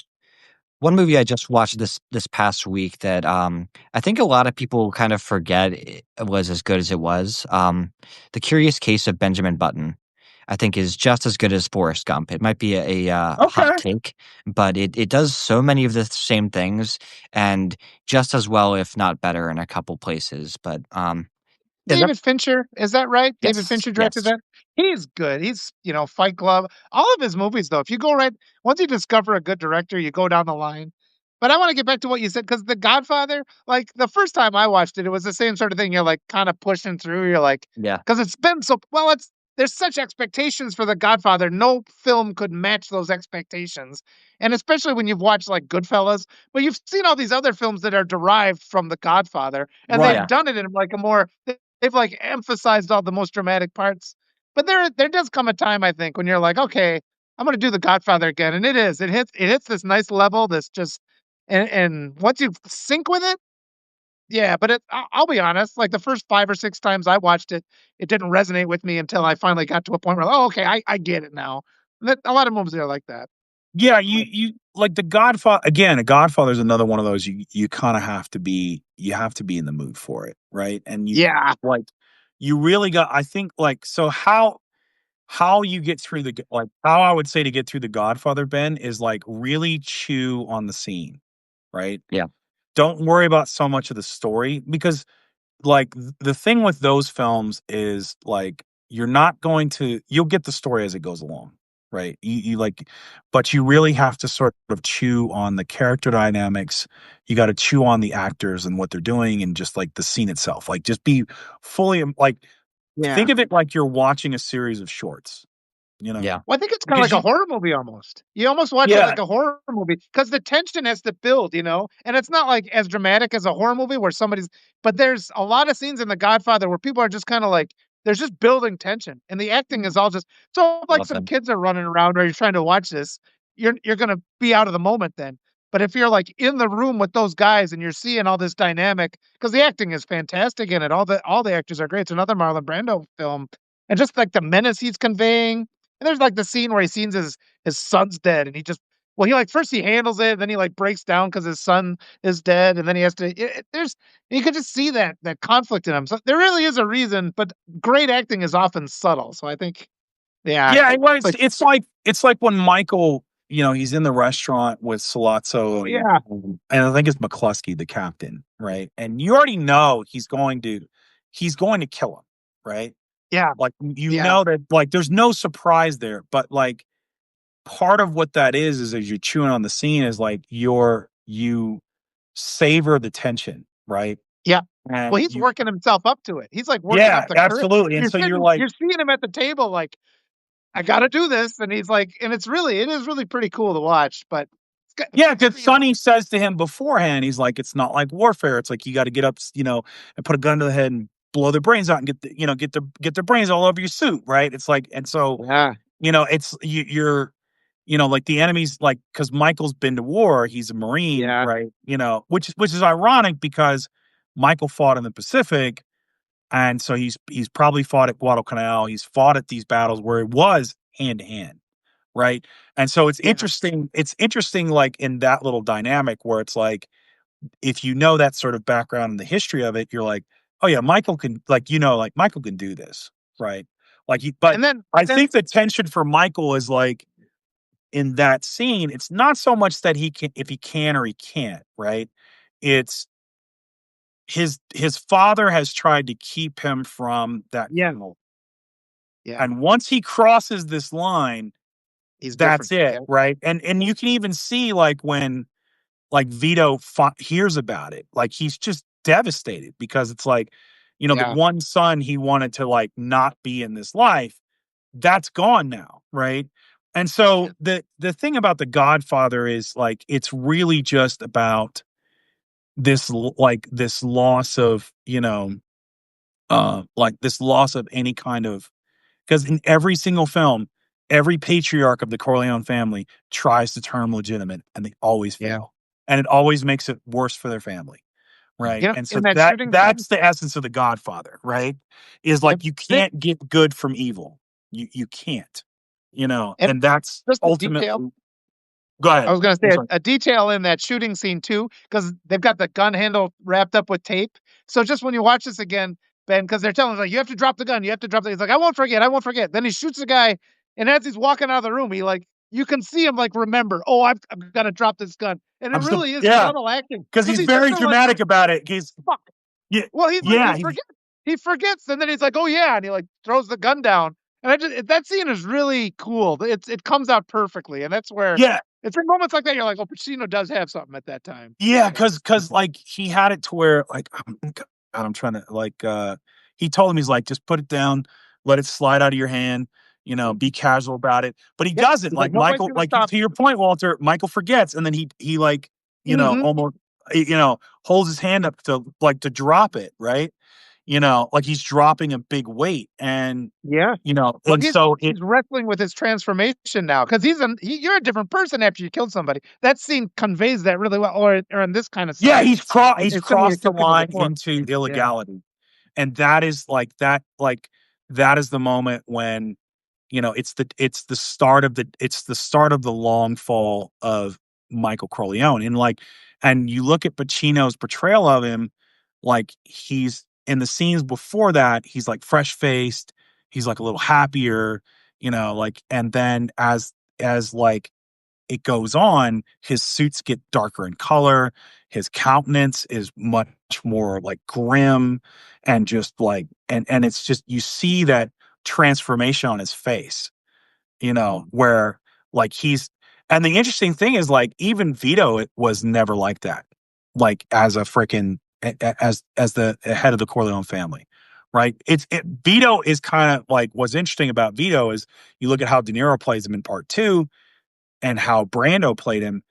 One movie I just watched this past week that I think a lot of people kind of forget it was as good as it was. The Curious Case of Benjamin Button, I think, is just as good as Forrest Gump. It might be a hot Okay. take, but it does so many of the same things and just as well, if not better, in a couple places. But yeah, David Fincher, is that right? David yes, Fincher directed yes, that? He's good. He's, Fight Club. All of his movies, though, if you go right, once you discover a good director, you go down the line. But I want to get back to what you said because The Godfather, like the first time I watched it, it was the same sort of thing. You're like kind of pushing through. You're like, yeah, because it's been so well, there's such expectations for The Godfather. No film could match those expectations. And especially when you've watched like Goodfellas, but you've seen all these other films that are derived from The Godfather, and they've Right. yeah. done it in like a more they've like emphasized all the most dramatic parts. But there does come a time I think when you're like, okay, I'm gonna do The Godfather again, and it hits this nice level. This just and once you sync with it, yeah. But I'll be honest, like the first 5 or 6 times I watched it, it didn't resonate with me until I finally got to a point where, oh, okay, I get it now. A lot of movies are like that. Yeah, you like the Godfather again. A Godfather is another one of those you kind of have to be in the mood for it, right? And Yeah, like you really got. I think like so how you get through like how I would say to get through the Godfather, Ben, is like really chew on the scene, right? Yeah. Don't worry about so much of the story because like the thing with those films is like you'll get the story as it goes along, right? You like, but you really have to sort of chew on the character dynamics. You got to chew on the actors and what they're doing and just like the scene itself. Like just be fully like yeah. think of it like you're watching a series of shorts, you know? Yeah. Well, I think it's kinda Because like a you horror movie almost. You almost watch it yeah, like a horror movie because the tension has to build, and it's not, like, as dramatic as a horror movie where somebody's but there's a lot of scenes in The Godfather where people are just kinda like there's just building tension, and the acting is all just so if, like, Love some them. kids are running around or you're trying to watch this, you're gonna be out of the moment then. But if you're, like, in the room with those guys and you're seeing all this dynamic, because the acting is fantastic in it, all the actors are great. It's another Marlon Brando film, and just, like, the menace he's conveying and there's like the scene where he sees his son's dead, and he just well, he like first he handles it, then he like breaks down because his son is dead, and then he has to. There's you could just see that conflict in him. So there really is a reason, but great acting is often subtle. So I think, yeah, yeah, it was. like It's like when Michael, he's in the restaurant with Salazzo oh yeah, and I think it's McCluskey, the captain, right? And you already know he's going to kill him, right? yeah, Like yeah, that, like there's no surprise there, but like part of what that is as you're chewing on the scene is like you savor the tension, right? yeah. And Well, he's you, working himself up to it. He's like working yeah, up the courage. absolutely. And You're so you're sitting, like, you're seeing him at the table, like I got to do this. And he's like, and it is really pretty cool to watch. But yeah, because Sonny says to him beforehand, he's like, it's not like warfare. It's like you got to get up, and put a gun to the head and blow their brains out and get the brains all over your suit, right? It's like, and so it's you're like the enemy's like, because Michael's been to war, he's a Marine, right? Which is ironic because Michael fought in the Pacific, and so he's probably fought at Guadalcanal. He's fought at these battles where it was hand to hand, right? And so it's interesting. It's interesting, like in that little dynamic where it's like, if you know that sort of background and the history of it, you're like, oh yeah, Michael can, like Michael can do this, right? Like I think the tension for Michael is like in that scene, it's not so much that he can, if he can or he can't, right? It's his father has tried to keep him from that. And once he crosses this line, that's it, right? And you can even see like when like Vito hears about it, like he's just devastated because it's like, the one son he wanted to like not be in this life, that's gone now, right? And so the thing about The Godfather is like it's really just about this this loss of like this loss of any kind of, because in every single film, every patriarch of the Corleone family tries to turn legitimate and they always fail. And it always makes it worse for their family. Right. And so that's the essence of The Godfather, right? Is like you can't get good from evil. You can't. And that's ultimately. Go ahead. I was going to say a detail in that shooting scene too, because they've got the gun handle wrapped up with tape. So just when you watch this again, Ben, because they're telling him like, you have to drop the gun, you have to drop the. He's like, I won't forget. Then he shoots the guy, and as he's walking out of the room, he like, you can see him like remember, oh, I've got to drop this gun, and it really is subtle acting because he's very dramatic about it. He's fuck. Yeah, well, he forgets, and then he's like, oh yeah, and he like throws the gun down, and that scene is really cool. It comes out perfectly, and that's where it's in moments like that you're like, oh, Pacino does have something at that time. Yeah, because like he had it to where like God, I'm trying to like he told him, he's like, just put it down, let it slide out of your hand, be casual about it. But he doesn't. Like Michael, like to your point, Walter, Michael forgets, and then he like, almost holds his hand up to drop it, right? Like he's dropping a big weight, and and so he's wrestling with his transformation now because you're a different person after you killed somebody. That scene conveys that really well, or in this kind of stuff. Yeah, he's crossed the line into illegality, and that is that is the moment when it's the start of the long fall of Michael Corleone, and you look at Pacino's portrayal of him, like he's in the scenes before that, he's like fresh faced, he's like a little happier, and then as like it goes on, his suits get darker in color, his countenance is much more like grim, and just like and it's just, you see that transformation on his face, where like and the interesting thing is like even Vito, it was never like that, like as a freaking as the head of the Corleone family, right? Vito is kind of like, what's interesting about Vito is you look at how De Niro plays him in Part 2 and how Brando played him.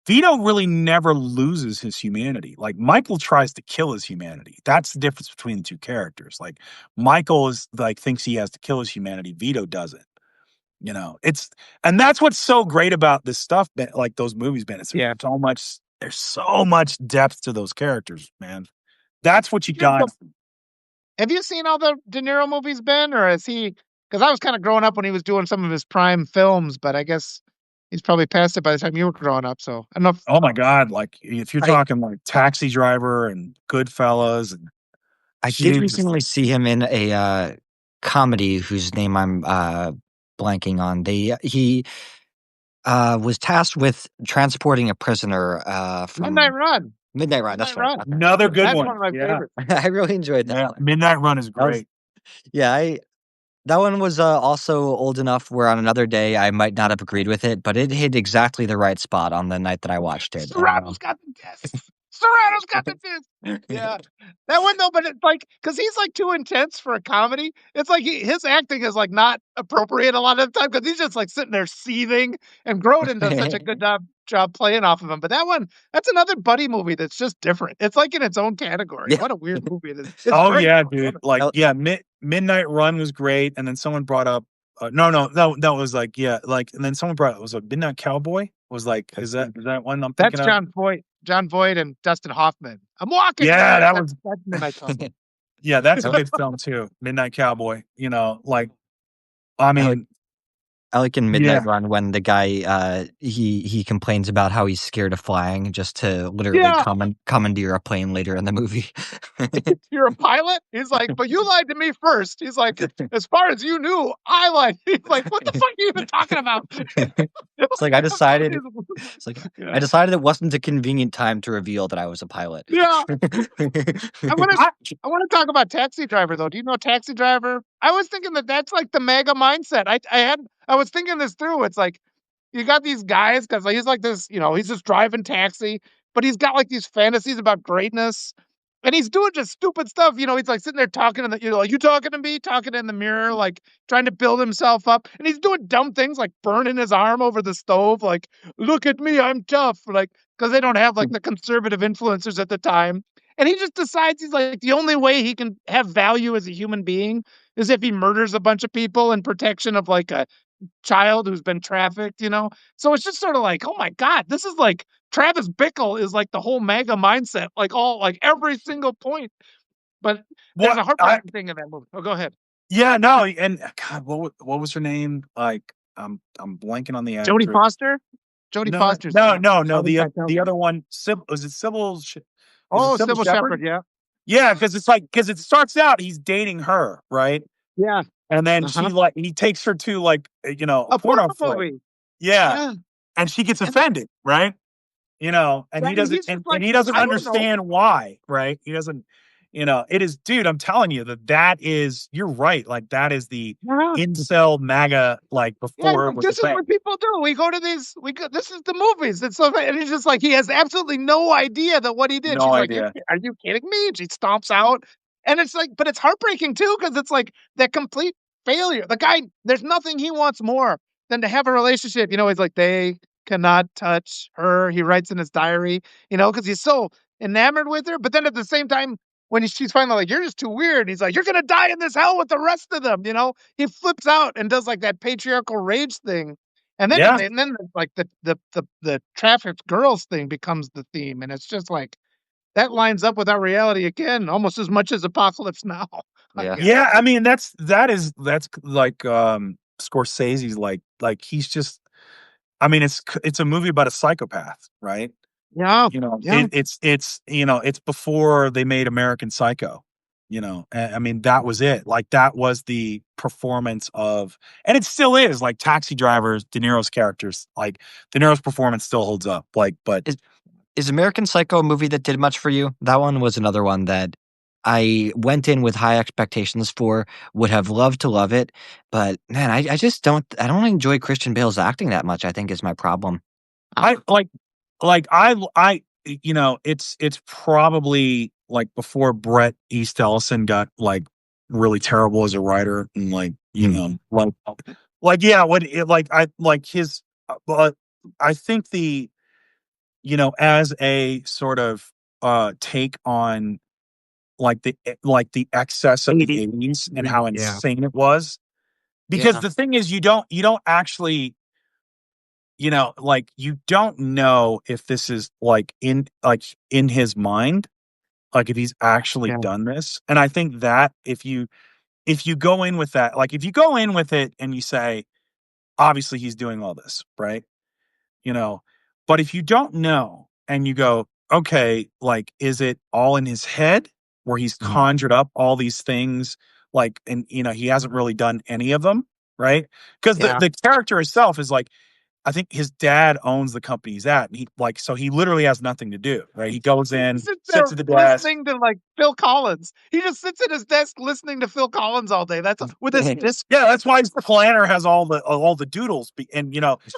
Vito really never loses his humanity. Like Michael tries to kill his humanity. That's the difference between the two characters. Like Michael is like thinks he has to kill his humanity. Vito doesn't. And that's what's so great about this stuff, like those movies, Ben. There's so much depth to those characters, man. That's what you got. Have you seen all the De Niro movies, Ben, or is he? Because I was kind of growing up when he was doing some of his prime films, but I guess he's probably past it by the time you were growing up. So I don't know. Oh my God! Like if you're talking like Taxi Driver and Goodfellas, and I did recently see him in a comedy whose name I'm blanking on. He was tasked with transporting a prisoner from Midnight Run. That's right. Another good That's one. One of my favorites. I really enjoyed that. Yeah, Midnight Run is great. That one was also old enough where on another day I might not have agreed with it, but it hit exactly the right spot on the night that I watched it. Serrano's got the discs. Serrano's got the disc. Yeah, that one though, but it's like because he's like too intense for a comedy. It's like his acting is like not appropriate a lot of the time because he's just like sitting there seething. And Grodin does such a good job playing off of him. But that one, that's another buddy movie that's just different. It's like in its own category. Yeah. What a weird movie it is. It's Oh great. yeah, dude. Like Midnight Run was great, and then someone brought up no, that was like and then someone brought up, was a Midnight Cowboy. Was like, is that one I'm thinking That's of? John Voight and Dustin Hoffman. I'm walking. Yeah, Man. that's Midnight Cowboy. yeah, that's a good film too. Midnight Cowboy. You know, like I mean, I like in Midnight Run when the guy he complains about how he's scared of flying just to literally commandeer a plane later in the movie. You're a pilot? He's like, but you lied to me first. He's like, as far as you knew, I lied. He's like, what the fuck are you even talking about? It's like I decided it wasn't a convenient time to reveal that I was a pilot. Yeah. I want to talk about Taxi Driver though. Do you know Taxi Driver? I was thinking that's like the MAGA mindset. I was thinking this through. It's like you got these guys because he's like this, he's just driving taxi, but he's got like these fantasies about greatness. And he's doing just stupid stuff. He's like sitting there talking like, you talking to me, talking in the mirror, like trying to build himself up. And he's doing dumb things like burning his arm over the stove. Like, look at me, I'm tough. Like, because they don't have like the conservative influencers at the time. And he just decides he's like, the only way he can have value as a human being is if he murders a bunch of people in protection of like a child who's been trafficked. So it's just sort of like, oh my God, this is like Travis Bickle is like the whole MAGA mindset, like every single point. But there's a heartbreaking thing in that movie. Oh, go ahead. Yeah, no, and God, what was her name? Like, I'm blanking on the actress. Jodie Foster. Jodie Foster. No. The other one, was it Sybil? Sybil Shepherd. Yeah. Yeah, because it starts out he's dating her, right? Yeah. And then he takes her to like a porno movie. Yeah. And she gets offended, right? And he doesn't understand why, right? He doesn't, it is, dude, I'm telling you that is, you're right. Like that is the incel MAGA, like before. This is what people do. We go to these, this is the movies. And so, and he's just like, he has absolutely no idea that what he did. No idea. Like, are you kidding me? And she stomps out. And it's like, but it's heartbreaking too, because it's like that complete failure. The guy, there's nothing he wants more than to have a relationship. He's like, they cannot touch her. He writes in his diary, because he's so enamored with her. But then at the same time, when she's finally like, you're just too weird, he's like, you're going to die in this hell with the rest of them. He flips out and does like that patriarchal rage thing. And then like the trafficked girls thing becomes the theme. And it's just like, that lines up with our reality again, almost as much as Apocalypse Now. Yeah. I mean, that's like Scorsese's like he's just, I mean, it's a movie about a psychopath, right? Yeah. It's before they made American Psycho, I mean, that was it. Like that was the performance of, and it still is like Taxi Drivers, De Niro's characters, like De Niro's performance still holds up. Like, but is American Psycho a movie that did much for you? That one was another one that I went in with high expectations for, would have loved to love it, but man, I just don't enjoy Christian Bale's acting that much, I think is my problem. It's probably like before Bret Easton Ellis got like really terrible as a writer and I think as a sort of take on like the excess of the 80s and how insane it was, because the thing is you don't actually like you don't know if this is like in his mind, like if he's actually done this. And I think that if you go in with that, like if you go in with it and you say obviously he's doing all this, right? But if you don't know and you go, okay, like, is it all in his head where he's conjured up all these things, like, and he hasn't really done any of them, right? Because the character itself is like, I think his dad owns the company he's at. And he literally has nothing to do, right? He goes in, Sits there sits at the desk. listening to like Phil Collins. He just sits at his desk listening to Phil Collins all day. That's with his disc. Yeah, that's why his planner has all the doodles. And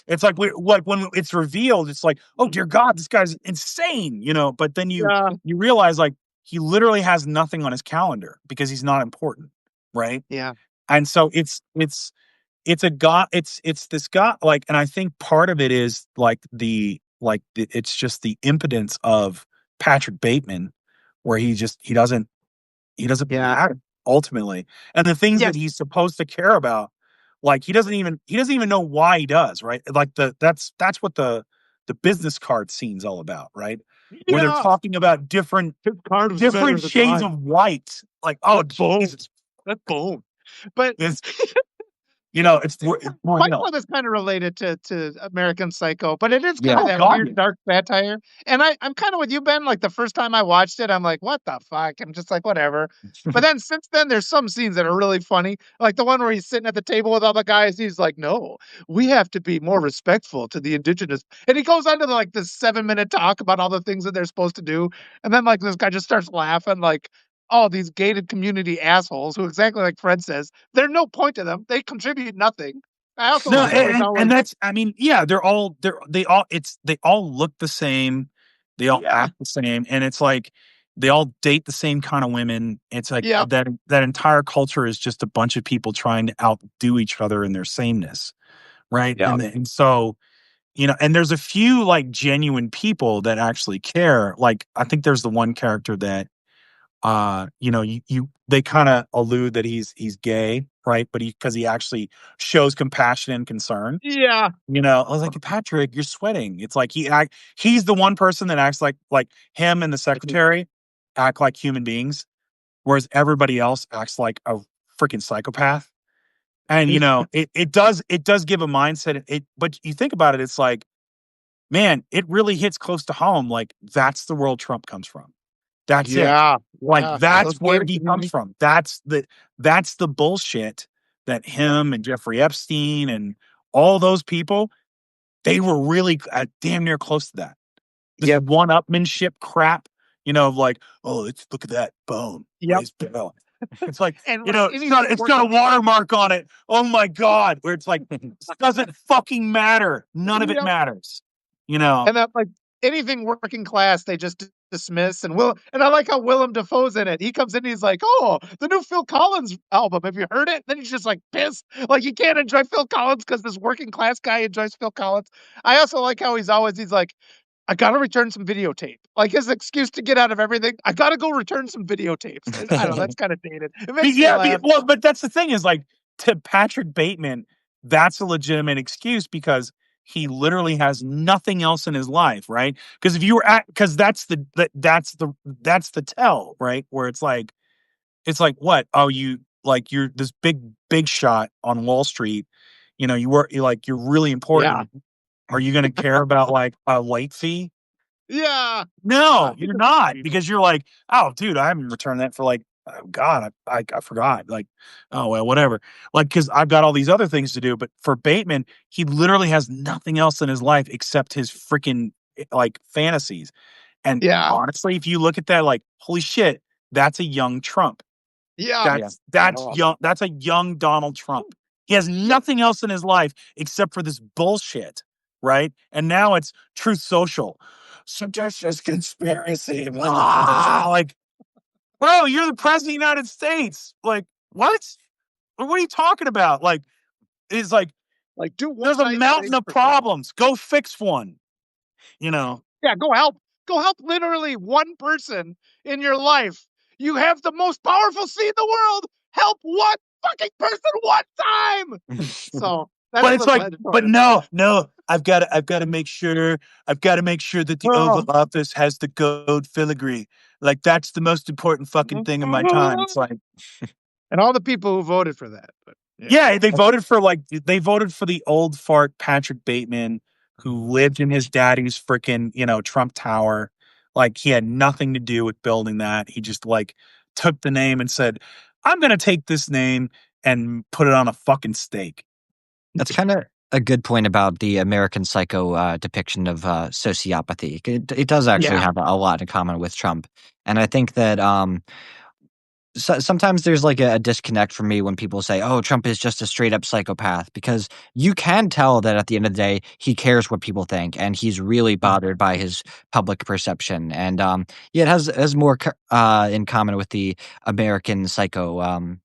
it's like when it's revealed, it's like, oh dear God, this guy's insane. But then you realize like he literally has nothing on his calendar because he's not important, right? Yeah. And so it's a god. It's this god, like, and I think part of it is it's just the impotence of Patrick Bateman, where he doesn't matter ultimately, and the things that he's supposed to care about, like he doesn't even know why he does, right? Like that's what the business card scene's all about, right? Where they're talking about different shades of white, like, oh Jesus, that's boom. But it's Fight Club is kind of related to American Psycho, but it is kind of that weird dark satire. And I'm kind of with you, Ben. Like the first time I watched it, I'm like, what the fuck? I'm just like, whatever. But then since then, there's some scenes that are really funny. Like the one where he's sitting at the table with all the guys. He's like, no, we have to be more respectful to the indigenous. And he goes on to like this 7-minute talk about all the things that they're supposed to do. And then like this guy just starts laughing like, oh, these gated community assholes who, exactly like Fred says, there's no point to them. They contribute nothing. I also and that's, I mean, yeah, they all look the same. They all act the same. And it's like, they all date the same kind of women. It's like that entire culture is just a bunch of people trying to outdo each other in their sameness. Right. Yeah. And so, and there's a few like genuine people that actually care. Like, I think there's the one character that, they kind of allude that he's gay, right? But because he actually shows compassion and concern. Yeah. I was like, Patrick, you're sweating. It's like he's the one person that acts like him and the secretary act like human beings, whereas everybody else acts like a freaking psychopath. And it does give a mindset. But you think about it, it's like, man, it really hits close to home. Like, that's the world Trump comes from. That's it. Like, that's where he comes from. That's the bullshit that him and Jeffrey Epstein and all those people, they were really damn near close to that. This one-upmanship crap, like, oh, let's look at that bone. It's like, it's got a watermark on it. Oh my God. Where it's like, it doesn't fucking matter. None of it matters. And that, like, anything working class, they just dismiss. And I like how Willem Dafoe's in it. He comes in and he's like, oh, the new Phil Collins album. Have you heard it? Then he's just like pissed. Like, he can't enjoy Phil Collins because this working class guy enjoys Phil Collins. I also like how he's like, I got to return some videotape. Like, his excuse to get out of everything, I got to go return some videotapes. I don't know, that's kind of dated. But that's the thing is, like, to Patrick Bateman, that's a legitimate excuse because he literally has nothing else in his life, right? Because because that's the tell, right? Where it's like what? Oh, you're this big shot on Wall Street. You're really important. Yeah. Are you going to care about like a late fee? Yeah. No, you're not, because you're like, oh, dude, I haven't returned that for like, oh God, I forgot. Like, oh well, whatever. Like, because I've got all these other things to do. But for Bateman, he literally has nothing else in his life except his freaking like fantasies. And honestly, if you look at that, like, holy shit, that's a young Trump. Yeah, that's young. That's a young Donald Trump. He has nothing else in his life except for this bullshit, right? And now it's Truth Social. Suggestions conspiracy. Like, bro, you're the president of the United States. Like, what? What are you talking about? Like, it's like there's a mountain of problems. Go fix one. Yeah, go help. Go help literally one person in your life. You have the most powerful seat in the world. Help one fucking person one time. So but it's like, but no, I've got to make sure that the Oval Office has the gold filigree. Like, that's the most important fucking thing in my time. It's like, and all the people who voted for that. But they voted for the old fart Patrick Bateman, who lived in his daddy's freaking, Trump Tower. Like, he had nothing to do with building that. He just like took the name and said, I'm going to take this name and put it on a fucking steak. That's kind a good point about the American Psycho depiction of sociopathy. It does actually have a lot in common with Trump, and I think that sometimes there's like a disconnect for me when people say, "Oh, Trump is just a straight up psychopath," because you can tell that at the end of the day, he cares what people think, and he's really bothered by his public perception. And it has more in common with the American Psycho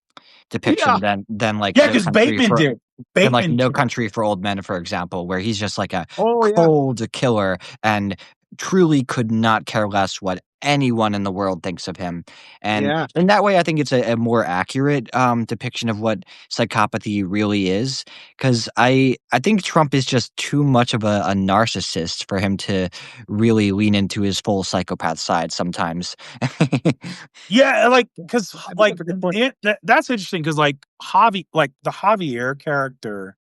depiction than like No because Country Bateman for did. than like Bateman No cared. Country for Old Men, for example, where he's just like a Oh, cold killer and truly could not care less what anyone in the world thinks of him. And in that way, I think it's a more accurate depiction of what psychopathy really is. Because I think Trump is just too much of a narcissist for him to really lean into his full psychopath side sometimes. Yeah, like because like that's a good point. that's interesting because like the Javier character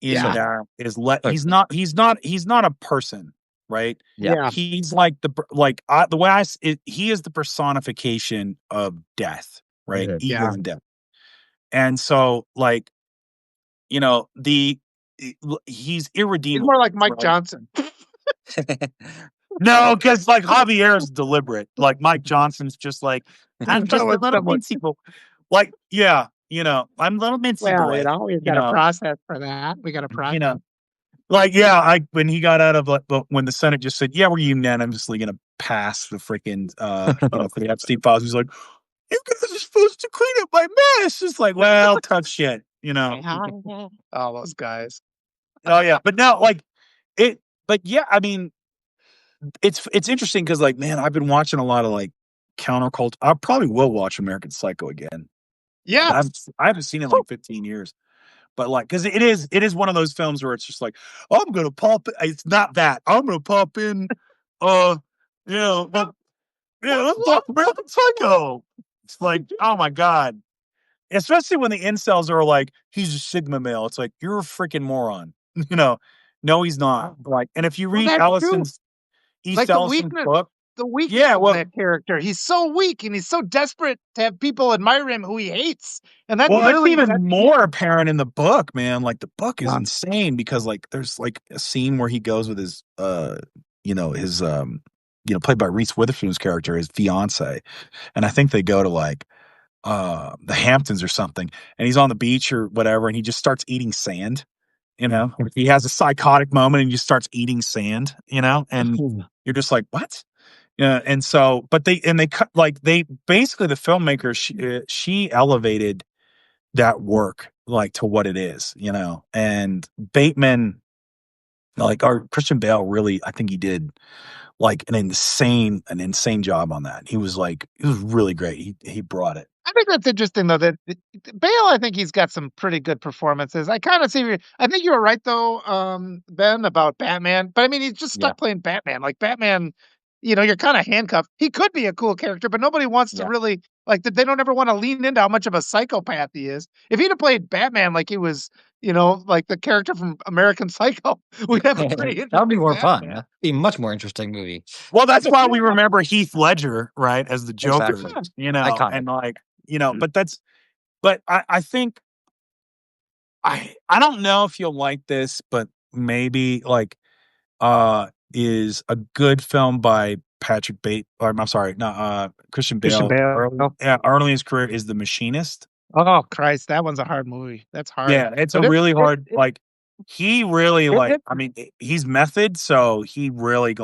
in that is he's not a person, right? Yeah. He's like the way he is the personification of death, right? Evil and death. And so like, you know, he's irredeemable. He's more like Mike Johnson. No, because like Javier is deliberate. Like Mike Johnson's just like, I'm just a little mincy boy. Like, yeah, you know, I'm a little mincy boy. We've got a process for that. We got a process. You know, like, yeah, when he got out of when the Senate just said, yeah, we're unanimously gonna pass the freaking for the Epstein files, he's like, you guys are supposed to clean up my mess. It's like, well, tough shit, you know. All those guys. Oh yeah, but no, like it. But yeah, I mean, it's interesting because like, man, I've been watching a lot of like countercult. I probably will watch American Psycho again. Yeah, I haven't seen it in like 15 years. But like, because it is one of those films where it's just like, oh, I'm gonna pop. It's not that I'm gonna pop in, let's watch American Psycho. It's like, oh my god, especially when the incels are like, he's a Sigma male. It's like, you're a freaking moron. No, he's not. Like, and if you read Ellison's Ellison's book, the weakness of that character. He's so weak and he's so desperate to have people admire him who he hates. And that's even more apparent in the book, man. Like the book is insane because like there's like a scene where he goes with his played by Reese Witherspoon's character, his fiance. And I think they go to like the Hamptons or something, and he's on the beach or whatever, and he just starts eating sand. He has a psychotic moment and he just starts eating sand, and you're just like, what? Yeah, and so, but they cut basically the filmmaker she elevated that work like to what it is, and Bateman, like our Christian Bale, really, I think he did like an insane job on that. He was really great. He brought it. I think that's interesting, though, that Bale, I think he's got some pretty good performances. I kind of see. I think you were right, though, Ben, about Batman. But I mean, he's just stuck playing Batman. Like Batman, you're kind of handcuffed. He could be a cool character, but nobody wants to really they don't ever want to lean into how much of a psychopath he is. If he'd have played Batman like he was, like the character from American Psycho, we'd have a pretty that would be more fun. Yeah? Be a much more interesting movie. Well, that's why we remember Heath Ledger, right, as the Joker. Exactly. And like. But I think I don't know if you'll like this, but maybe like is a good film by Patrick Bate, or I'm sorry, no, Christian Bale. Early in his career is The Machinist. Oh Christ, that one's a hard movie. That's hard. Yeah, it's really hard. Like he really I mean, he's method, so he really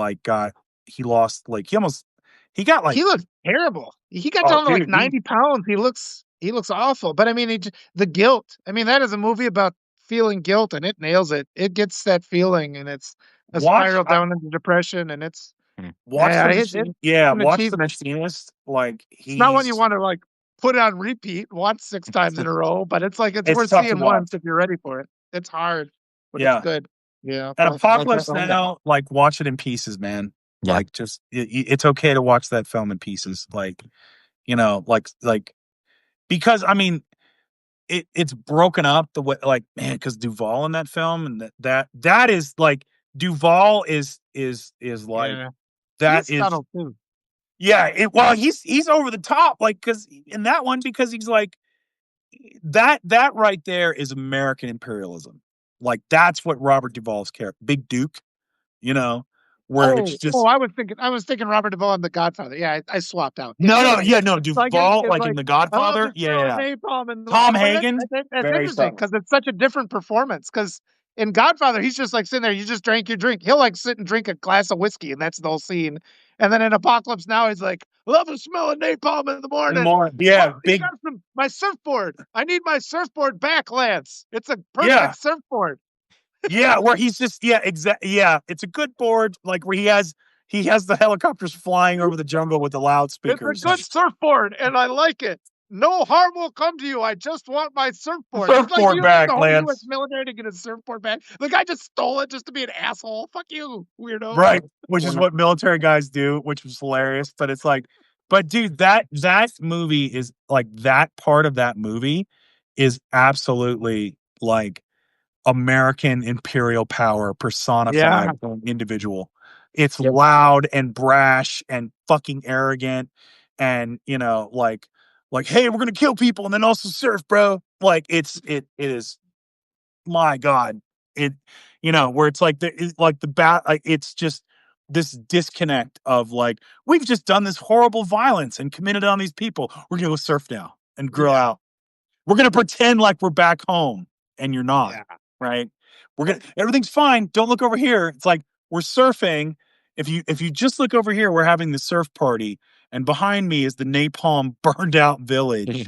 he lost he looked terrible. He got down to like 90 pounds. He looks awful. But I mean, the guilt. I mean, that is a movie about feeling guilt, and it nails it. It gets that feeling, and it's a spiral down into depression, and it's watch The Machinist. Like it's not one you want to like put on repeat, watch 6 times in a row, but it's like it's worth seeing once if you're ready for it. It's hard, but it's good. Yeah. And Apocalypse Now, like watch it in pieces, man. Yeah. Like just it's okay to watch that film in pieces. Like, because I mean it's broken up the way man, because Duvall in that film and that is like Duvall is like that is subtle too. Yeah, he's over the top, like because in that one, because he's like that right there is American imperialism. Like that's what Robert Duvall's character, Big Duke, you know, where it's just I was thinking Robert Duvall in The Godfather. Yeah, I swapped out. Yeah, no, you're no, right. yeah, no, Like Duvall, it's like in like The I love Godfather, to yeah, throw yeah. napalm in the Tom but Hagen, that's very interesting subtle. because it's such a different performance. Because in Godfather, he's just like sitting there. You just drank your drink. He'll like sit and drink a glass of whiskey, and that's the whole scene. And then in Apocalypse Now, he's like, "Love the smell of napalm in the morning." Yeah, Oh, you big, got my surfboard. I need my surfboard back, Lance. It's a yeah, perfect surfboard. yeah, where he's just yeah, it's a good board, like where he has the helicopters flying over the jungle with the It's a loudspeakers. good surfboard, and I like it. No harm will come to you. I just want my surfboard. It's like Surfboard you need the back, whole U.S. Lance. military to get a surfboard back. The guy just stole it just to be an asshole. Fuck you, weirdo. Right, which is what military guys do, which was hilarious. But it's like, but dude, that movie is like that part of that movie is absolutely like American imperial power personified Yeah. as an individual. It's loud and brash and fucking arrogant, and like hey, we're gonna kill people and then also surf, bro. Like it is, my God, it where it's like the bat, like it's just this disconnect of like we've just done this horrible violence and committed on these people. We're gonna go surf now and grill out. We're gonna pretend like we're back home, and you're not, Yeah. right? Everything's fine. Don't look over here. It's like we're surfing. If you just look over here, we're having the surf party, and behind me is the napalm burned out village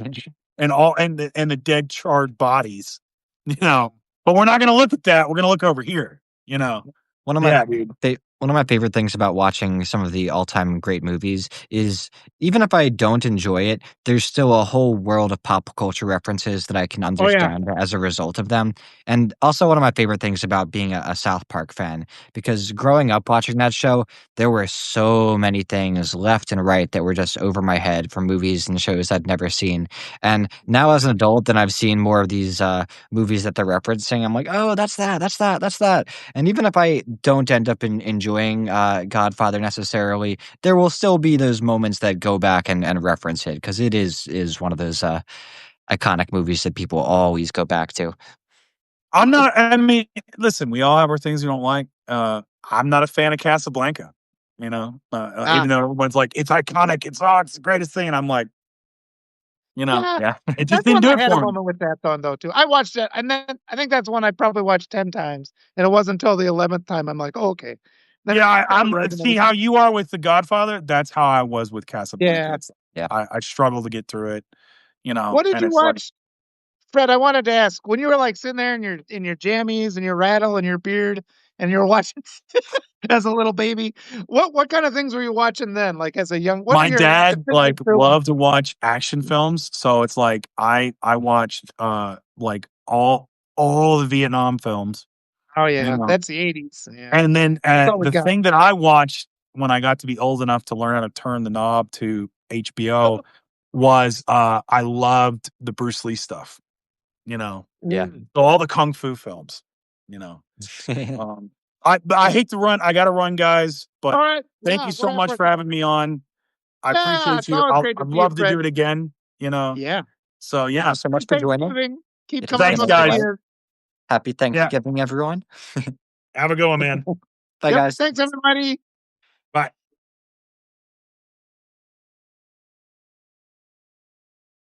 and the dead charred bodies. But we're not gonna look at that. We're gonna look over here. One of my Dude. one of my favorite things about watching some of the all-time great movies is even if I don't enjoy it, there's still a whole world of pop culture references that I can Oh yeah. understand as a result of them. And also one of my favorite things about being a South Park fan, because growing up watching that show, there were so many things left and right that were just over my head from movies and shows I'd never seen. And now as an adult, and I've seen more of these movies that they're referencing, I'm like, oh, that's that. And even if I don't end up enjoying Godfather necessarily, there will still be those moments that go back and reference it, because it is one of those iconic movies that people always go back to. I mean, listen, we all have our things we don't like. I'm not a fan of Casablanca, even though everyone's like, it's iconic, it's the greatest thing. And I'm like, Yeah. it just That's didn't one do I it had a for me. moment with that though too. I watched it, and then I think that's one I probably watched 10 times, and it wasn't until the 11th time I'm like, oh, okay. Then Yeah, it I'm resonated. see how you are with The Godfather. That's how I was with Casablanca. Yeah. I struggled to get through it, What did and you it's like, watch, Fred? I wanted to ask, when you were like sitting there in your jammies and your rattle and your beard and you were watching as a little baby, what kind of things were you watching then? Like as a young, what are my your dad definitive films? loved to watch action films, so it's like I watched like all the Vietnam films, Oh you yeah, know. that's the 80s. Yeah, And then that's all we the got. thing that I watched when I got to be old enough to learn how to turn the knob to HBO was I loved the Bruce Lee stuff, you know. Yeah. So all the kung fu films, you know. I hate to run. I got to run, guys. But All right. thank Yeah, you so much for having me on. I yeah, appreciate it's you. always great to I'd see you, love to do Fred. it again. Yeah. So yeah. Thank you so much for Happy joining. Thanksgiving. Keep It's coming Thanks, with been a guys. pleasure. ideas. Happy Yeah. Thanksgiving, everyone. Have a good one, man. Bye, Yep. guys. Thanks, everybody.